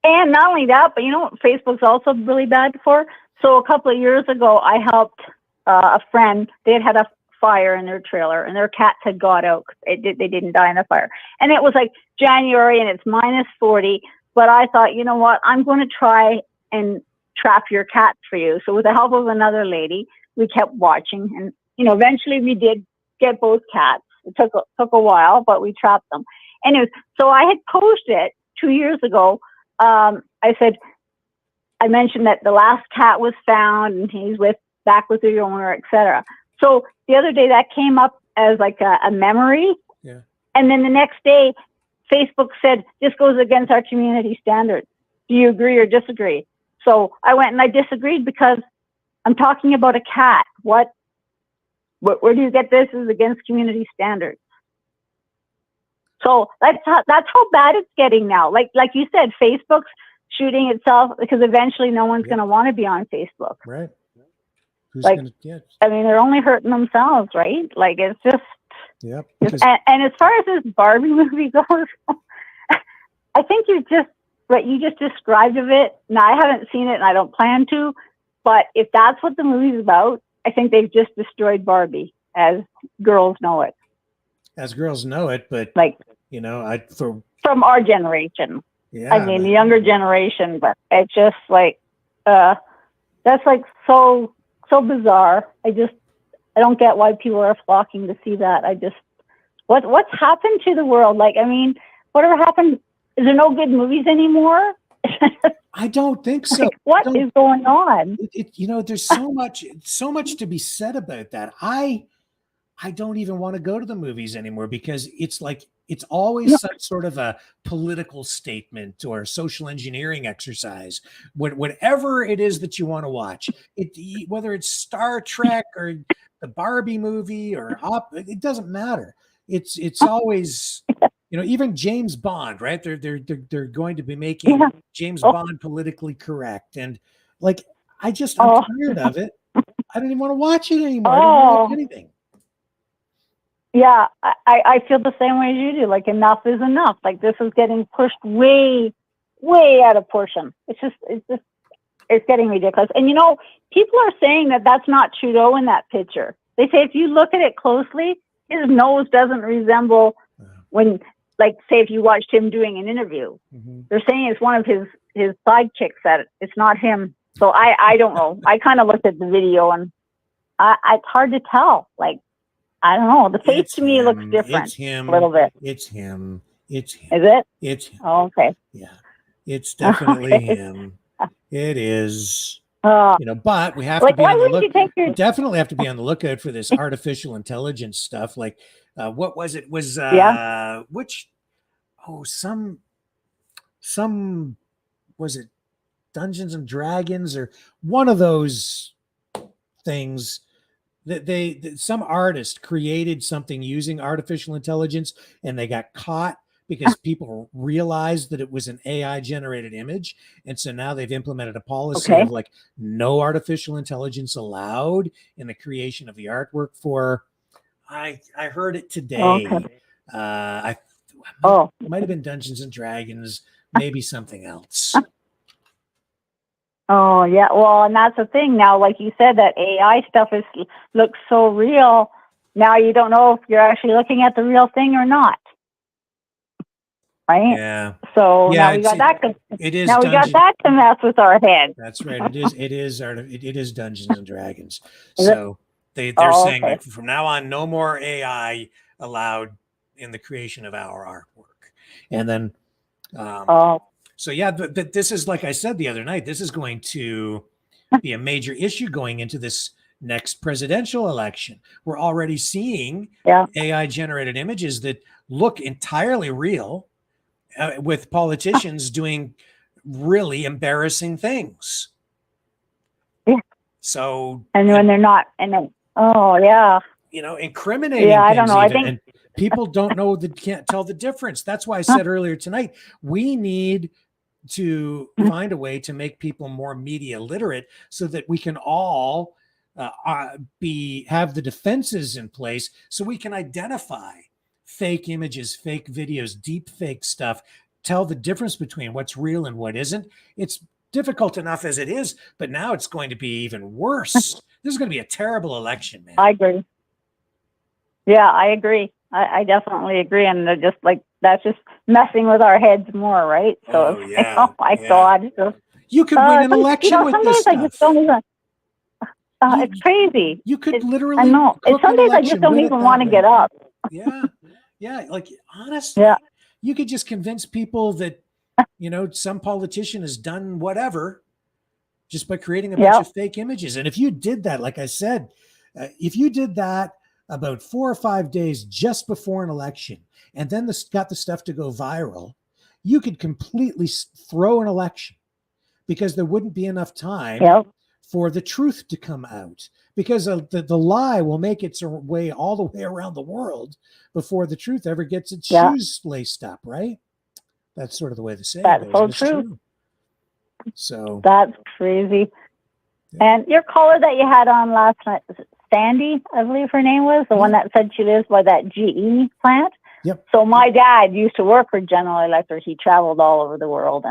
And not only that, but you know what Facebook's also really bad for? So a couple of years ago, I helped a friend. They had a fire in their trailer, and their cats had got out. They didn't die in the fire. And it was like January, and it's -40. But I thought, you know what? I'm going to try and trap your cats for you. So with the help of another lady, we kept watching. And, you know, eventually we did get both cats. It took a while, but we trapped them. Anyways, so I had posted 2 years ago. I mentioned that the last cat was found and he's back with the owner, etc. So the other day that came up as like a memory. Yeah. And then the next day, Facebook said, this goes against our community standards. Do you agree or disagree? So I went and I disagreed because I'm talking about a cat. Where do you get this is against community standards? So that's how bad it's getting now. Like you said, Facebook's shooting itself because eventually no one's going to want to be on Facebook. Right. I mean, they're only hurting themselves, right? Like it's just. Yep. And as far as this Barbie movie goes, I think you just described of it. Now I haven't seen it and I don't plan to, but if that's what the movie's about, I think they've just destroyed Barbie as girls know it. As girls know it, but like, you know, from our generation. Yeah. I mean, the younger generation, but it's just like, that's like so bizarre. I don't get why people are flocking to see that. What's happened to the world? Like, I mean, whatever happened? Is there no good movies anymore? I don't think so. Like, what is going on? You know, there's so much to be said about that. I don't even want to go to the movies anymore because it's like it's always some sort of a political statement or social engineering exercise. Whatever it is that you want to watch, whether it's Star Trek or the Barbie movie or it doesn't matter. It's always, you know, even James Bond, right? They're going to be making James Bond politically correct, and like I'm tired of it. I don't even want to watch it anymore. I don't want to watch anything. Yeah, I feel the same way as you do. Like enough is enough. Like this is getting pushed way out of portion. It's getting ridiculous. And you know, people are saying that that's not Trudeau in that picture. They say if you look at it closely, his nose doesn't resemble when, like, say if you watched him doing an interview. Mm-hmm. They're saying it's one of his sidekicks that it's not him. So I don't know. I kind of looked at the video and it's hard to tell. Like, I don't know. The face to me looks different. It's him. A little bit. It's him. It's him. Is it? It's him. Oh, okay. Yeah. It's definitely him. It is. You know, but we have to be on the lookout. We definitely have to be on the lookout for this artificial intelligence stuff. Like, what was it? Was some was it Dungeons and Dragons or one of those things that some artist created something using artificial intelligence and they got caught because people realized that it was an AI generated image. And so now they've implemented a policy of like no artificial intelligence allowed in the creation of the artwork for, I heard it today. It might have been Dungeons and Dragons, maybe something else. Oh yeah. Well, and that's the thing now, like you said, that AI stuff looks so real. Now you don't know if you're actually looking at the real thing or not. Right. Yeah. So now we got that. It is. Now we got that to mess with our head. That's right. It is Dungeons and Dragons. So they're saying that from now on, no more AI allowed in the creation of our artwork. And then, so yeah, but this is, like I said the other night, this is going to be a major issue going into this next presidential election. We're already seeing AI generated images that look entirely real. With politicians doing really embarrassing things. So, And when they're not, and then, oh yeah, incriminating yeah, I things don't know. I even, think and people don't know, that can't tell the difference. That's why I said earlier tonight, we need to find a way to make people more media literate so that we can all have the defenses in place so we can identify fake images, fake videos, deep fake stuff, tell the difference between what's real and what isn't. It's difficult enough as it is, but now it's going to be even worse. This is going to be a terrible election, man. I agree. Yeah, I agree. I definitely agree. And they're just like, that's just messing with our heads more, right? So, oh my God. So, you could win an election with this stuff. I just don't even, it's crazy. You could literally. I know. Some days I just don't even want to get up. Yeah. Like, honestly, you could just convince people that, some politician has done whatever just by creating a bunch of fake images. And if you did that, like I said, if you did that about 4 or 5 days just before an election, and then got the stuff to go viral, you could completely throw an election because there wouldn't be enough time for the truth to come out, because the lie will make its way all the way around the world before the truth ever gets its shoes laced up, right? That's sort of the way the saying goes. That's so true. So that's crazy. And your caller that you had on last night, Sandy, I believe her name was, the one that said she lives by that GE plant. Yep. So my dad used to work for General Electric. He traveled all over the world,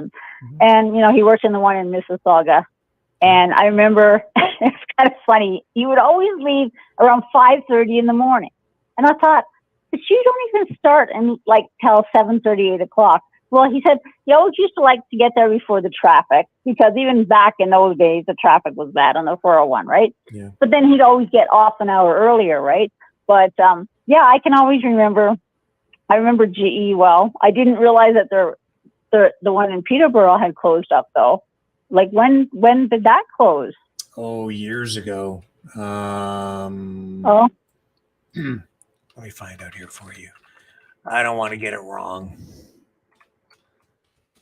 and he worked in the one in Mississauga. And I remember it's kind of funny. He would always leave around 5:30 in the morning, and I thought, but you don't even start and till 7:30, 8 o'clock. Well, he said he always used to like to get there before the traffic, because even back in those days, the traffic was bad on the 401, right? Yeah. But then he'd always get off an hour earlier, right? But I can always remember. I remember GE well. I didn't realize that the one in Peterborough had closed up though. Like when did that close? Oh, years ago. Oh. Let me find out here for you. I don't want to get it wrong.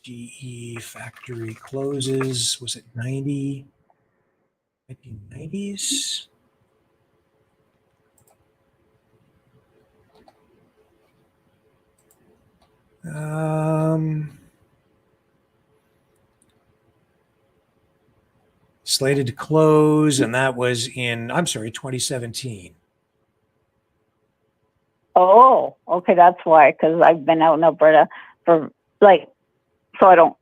GE factory closes. Was it 1990s? Slated to close, and that was in 2017. Oh, okay, that's why. Because I've been out in Alberta for so I don't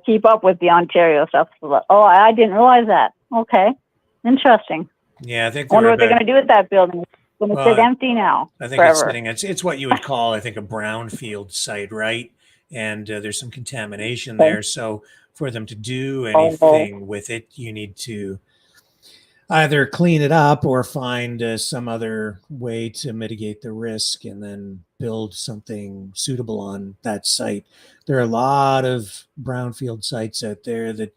keep up with the Ontario stuff. Oh, I didn't realize that. Okay, interesting. Yeah, I think. I wonder what they're going to do with that building. It's going to sit empty now. I think forever. it's what you would call, I think, a brownfield site, right? And there's some contamination there. So for them to do anything with it, you need to either clean it up or find some other way to mitigate the risk, and then build something suitable on that site. There are a lot of brownfield sites out there that,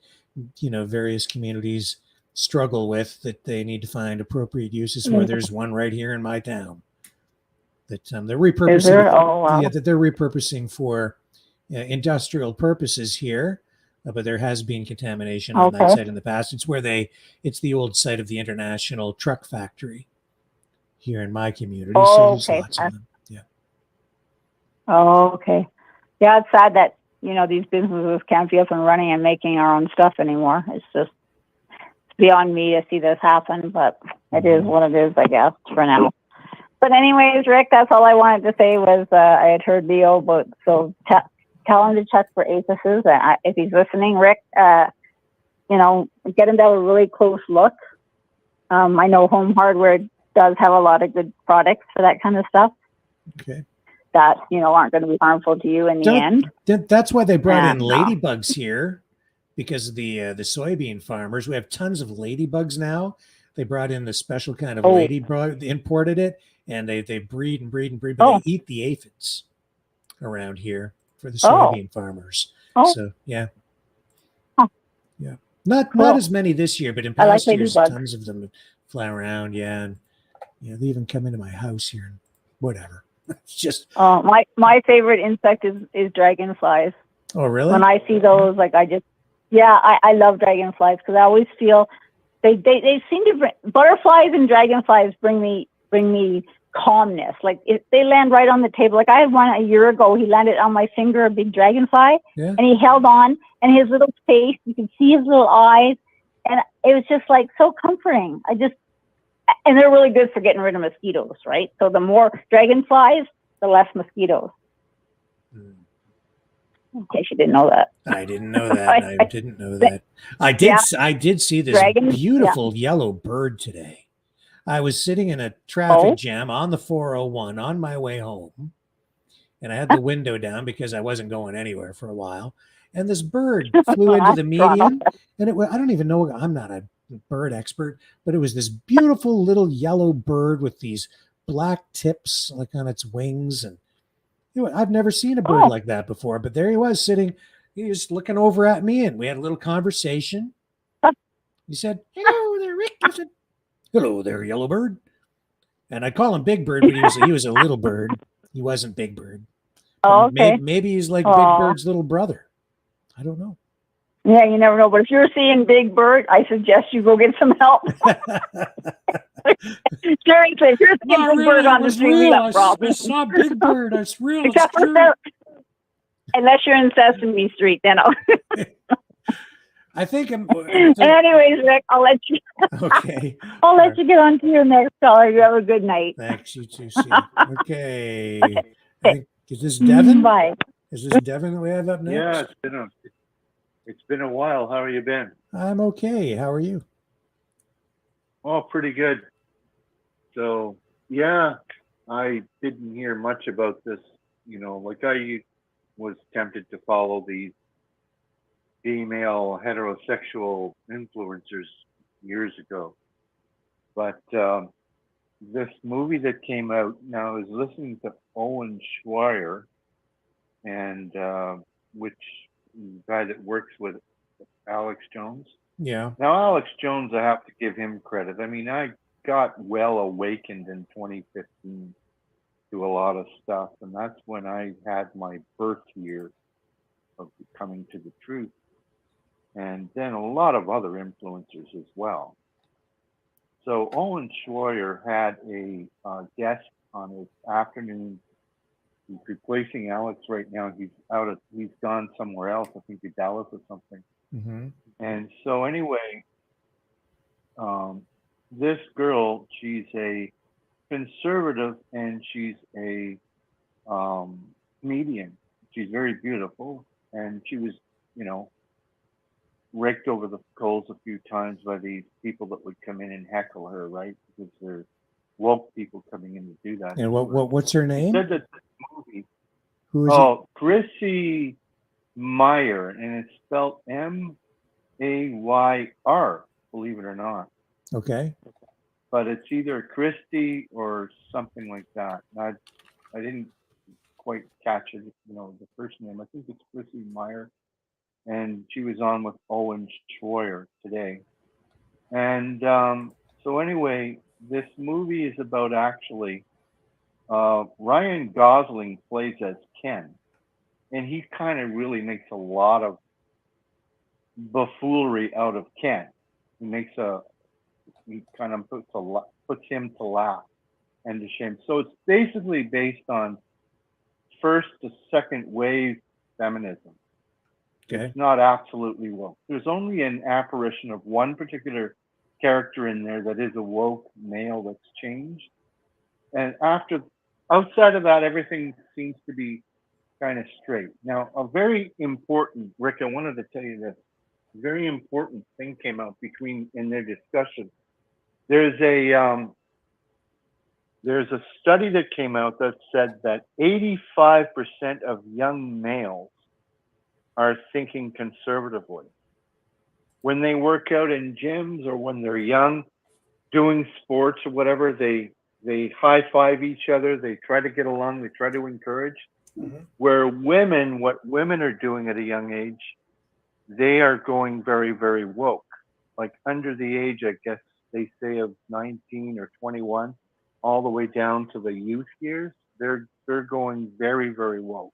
various communities struggle with, that they need to find appropriate uses for. There's one right here in my town that they're repurposing. Is there? Oh, wow. Yeah, that they're repurposing for industrial purposes here. But there has been contamination on that site in the past. It's the old site of the International Truck Factory here in my community. So there's lots of them. Yeah. Oh, okay. Yeah, it's sad that, these businesses can't be up and running and making our own stuff anymore. It's just beyond me to see this happen, but it is what it is, I guess, for now. But anyways, Rick, that's all I wanted to say was I had heard Leo about, so tell him to check for APISs. If he's listening, Rick, get him to have a really close look. I know Home Hardware does have a lot of good products for that kind of stuff. Okay. That, aren't going to be harmful to you in the end. That's why they brought in ladybugs here, because of the soybean farmers. We have tons of ladybugs now. They brought in the special kind of ladybug, imported it, and they breed and breed and breed, but they eat the aphids around here for the soybean farmers. So yeah. Yeah. Not as many this year, but in past years, tons of them fly around. Yeah. And they even come into my house here and whatever. It's just my favorite insect is dragonflies. Oh, really? When I see those, I love dragonflies, because I always feel They seem to butterflies and dragonflies bring me calmness. Like if they land right on the table, like I had one a year ago, he landed on my finger, a big dragonfly, Yeah. and he held on, and his little face, you could see his little eyes, and it was just like so comforting. And they're really good for getting rid of mosquitoes, right? So the more dragonflies, the less mosquitoes. In case you didn't know that. I didn't know that. I didn't know that. I did see this beautiful yellow bird today. I was sitting in a traffic jam on the 401 on my way home, and I had the window down because I wasn't going anywhere for a while. And this bird flew into the median, and I don't even know. I'm not a bird expert, but it was this beautiful little yellow bird with these black tips like on its wings, and I've never seen a bird like that before. But there he was sitting. He was looking over at me, and we had a little conversation. He said, "Hello there, Rick." I said, "Hello there, yellow bird." And I call him Big Bird, but he was a little bird. He wasn't Big Bird. Maybe he's like Big Bird's little brother. I don't know. Yeah, you never know. But if you're seeing Big Bird, I suggest you go get some help. Seriously, if you're seeing Big Bird on the street, we got problems. I saw Big Bird. It's real. Except for unless you're in Sesame Street, then I think anyways, Rick, I'll let you. Okay. I'll let you get on to your next caller. You have a good night. Thanks. You too. See. Okay. Is this Devin? Bye. Is this Devin that we have up next? Yeah, it's been a while. How have you been? I'm okay. How are you? Oh, pretty good. So yeah, I didn't hear much about this. Like I was tempted to follow these female heterosexual influencers years ago, but this movie that came out, now I was listening to Owen Schweier, and which guy that works with Alex Jones. Yeah. Now Alex Jones, I have to give him credit. I mean, I got well awakened in 2015 to a lot of stuff, and that's when I had my birth year of coming to the truth. And then a lot of other influencers as well. So Owen Schweier had a guest on his afternoon. He's replacing Alex right now. He's gone somewhere else. I think to Dallas or something. Mm-hmm. And so anyway, this girl, she's a conservative and she's a comedian. She's very beautiful, and she was, raked over the coals a few times by these people that would come in and heckle her, right? Because they're woke people coming in to do that. And what's her name? Said that this movie. Who is it? Chrissy Meyer, and it's spelled Mayr. Believe it or not. Okay. But it's either Christy or something like that. I didn't quite catch it. The first name. I think it's Chrissy Meyer. And she was on with Owen Schweier today. And so anyway, this movie is about actually Ryan Gosling plays as Ken. And he kind of really makes a lot of buffoonery out of Ken. He kind of puts him to laugh and to shame. So it's basically based on first to second wave feminism. Okay. It's not absolutely woke. There's only an apparition of one particular character in there that is a woke male that's changed. And outside of that, everything seems to be kind of straight. Now, a very important, Rick, I wanted to tell you this, very important thing came out in their discussion. There's a study that came out that said that 85% of young males are thinking conservatively. When they work out in gyms or when they're young, doing sports or whatever, they high five each other, they try to get along, they try to encourage. Mm-hmm. Where what women are doing at a young age, they are going very, very woke. Like under the age, I guess they say, of 19 or 21, all the way down to the youth years, they're going very, very woke.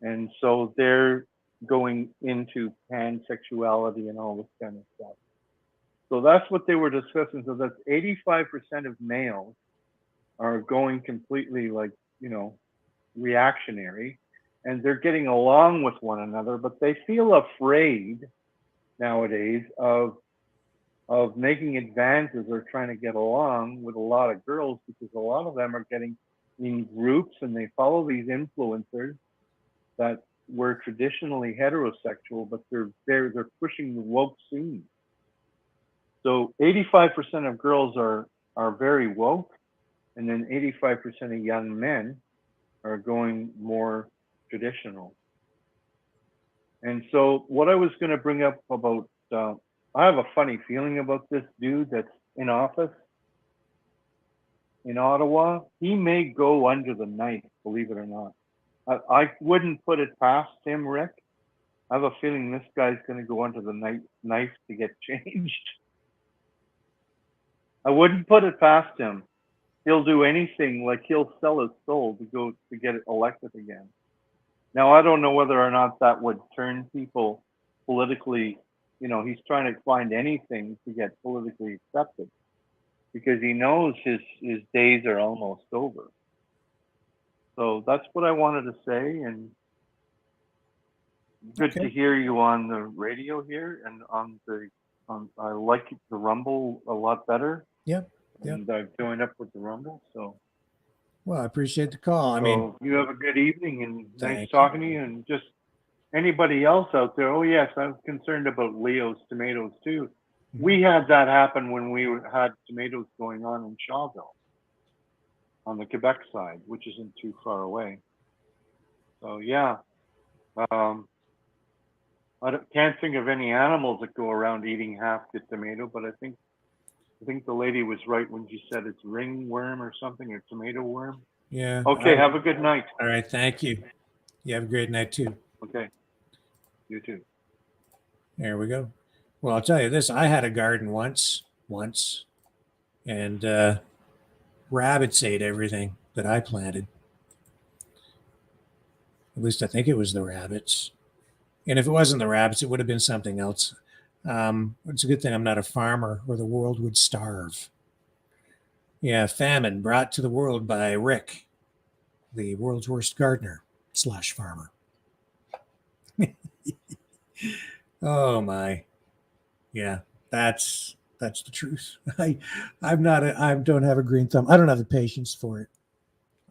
And so they're going into pansexuality and all this kind of stuff. So that's what they were discussing. So that's 85% of males are going completely like, reactionary, and they're getting along with one another, but they feel afraid nowadays of making advances or trying to get along with a lot of girls, because a lot of them are getting in groups and they follow these influencers that were traditionally heterosexual, but they're pushing the woke scene. So 85% of girls are very woke, and then 85% of young men are going more traditional. And so what I was going to bring up about, I have a funny feeling about this dude that's in office in Ottawa. He may go under the knife, believe it or not. I wouldn't put it past him, Rick. I have a feeling this guy's going to go under the knife to get changed. I wouldn't put it past him. He'll do anything, like he'll sell his soul to get elected again. Now, I don't know whether or not that would turn people politically, he's trying to find anything to get politically accepted, because he knows his days are almost over. So that's what I wanted to say, and good to hear you on the radio here, and I like the Rumble a lot better. Yep. And I've joined up with the Rumble, so. Well, I appreciate the call. I mean, you have a good evening, and nice Thank talking to you. And just anybody else out there. Oh yes, I'm concerned about Leo's tomatoes too. We had that happen when we had tomatoes going on in Shawville, on the Quebec side, which isn't too far away. So yeah, can't think of any animals that go around eating half the tomato, but I think the lady was right when she said it's ringworm or something, or tomato worm. Yeah. Okay, have a good night. All right, thank you. You have a great night too. Okay, you too. There we go. Well, I'll tell you this, I had a garden once, and rabbits ate everything that I planted. At least I think it was the rabbits. And if it wasn't the rabbits, it would have been something else. It's a good thing I'm not a farmer, or the world would starve. Yeah, famine brought to the world by Rick, the world's worst gardener / farmer. Oh my. Yeah, that's the truth. I don't have a green thumb. I don't have the patience for it.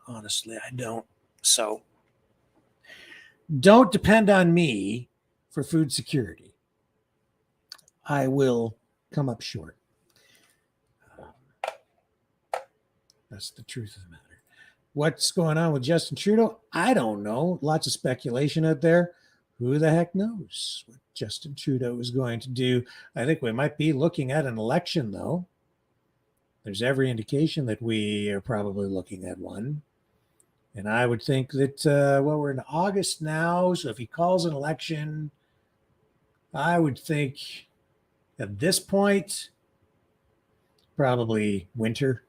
Honestly, I don't. So don't depend on me for food security. I will come up short. That's the truth of the matter. What's going on with Justin Trudeau? I don't know. Lots of speculation out there. Who the heck knows what Justin Trudeau is going to do? I think we might be looking at an election, though. There's every indication that we are probably looking at one. And I would think that, we're in August now, so if he calls an election, I would think at this point, probably winter.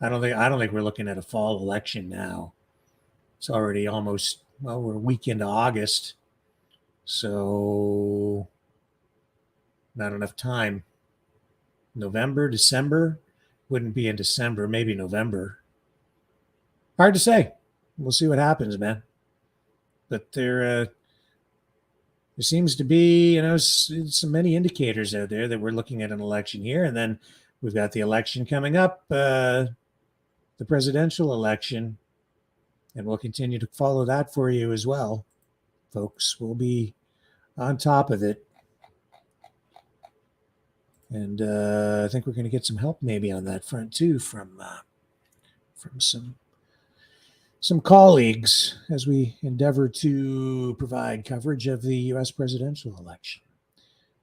I don't think we're looking at a fall election now. It's already almost, we're a week into August. So not enough time. November, December, wouldn't be in December, maybe November. Hard to say. We'll see what happens, man. But there seems to be, so many indicators out there that we're looking at an election here. And then we've got the election coming up, the presidential election. And we'll continue to follow that for you as well, folks. We'll be on top of it. And I think we're going to get some help maybe on that front too from some colleagues as we endeavor to provide coverage of the U.S. presidential election.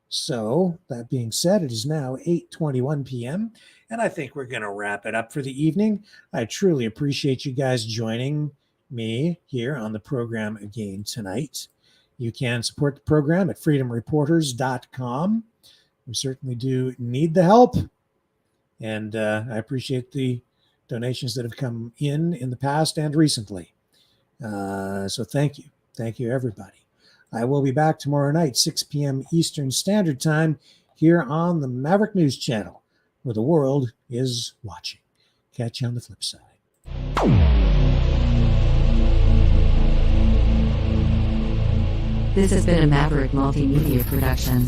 So that being said, it is now 8:21 p.m. and I think we're going to wrap it up for the evening. I truly appreciate you guys joining me here on the program again tonight. You can support the program at freedomreporters.com. We certainly do need the help. And I appreciate the donations that have come in the past and recently. So thank you. Thank you, everybody. I will be back tomorrow night, 6 p.m. Eastern Standard Time, here on the Maverick News Channel, where the world is watching. Catch you on the flip side. This has been a Maverick Multimedia production.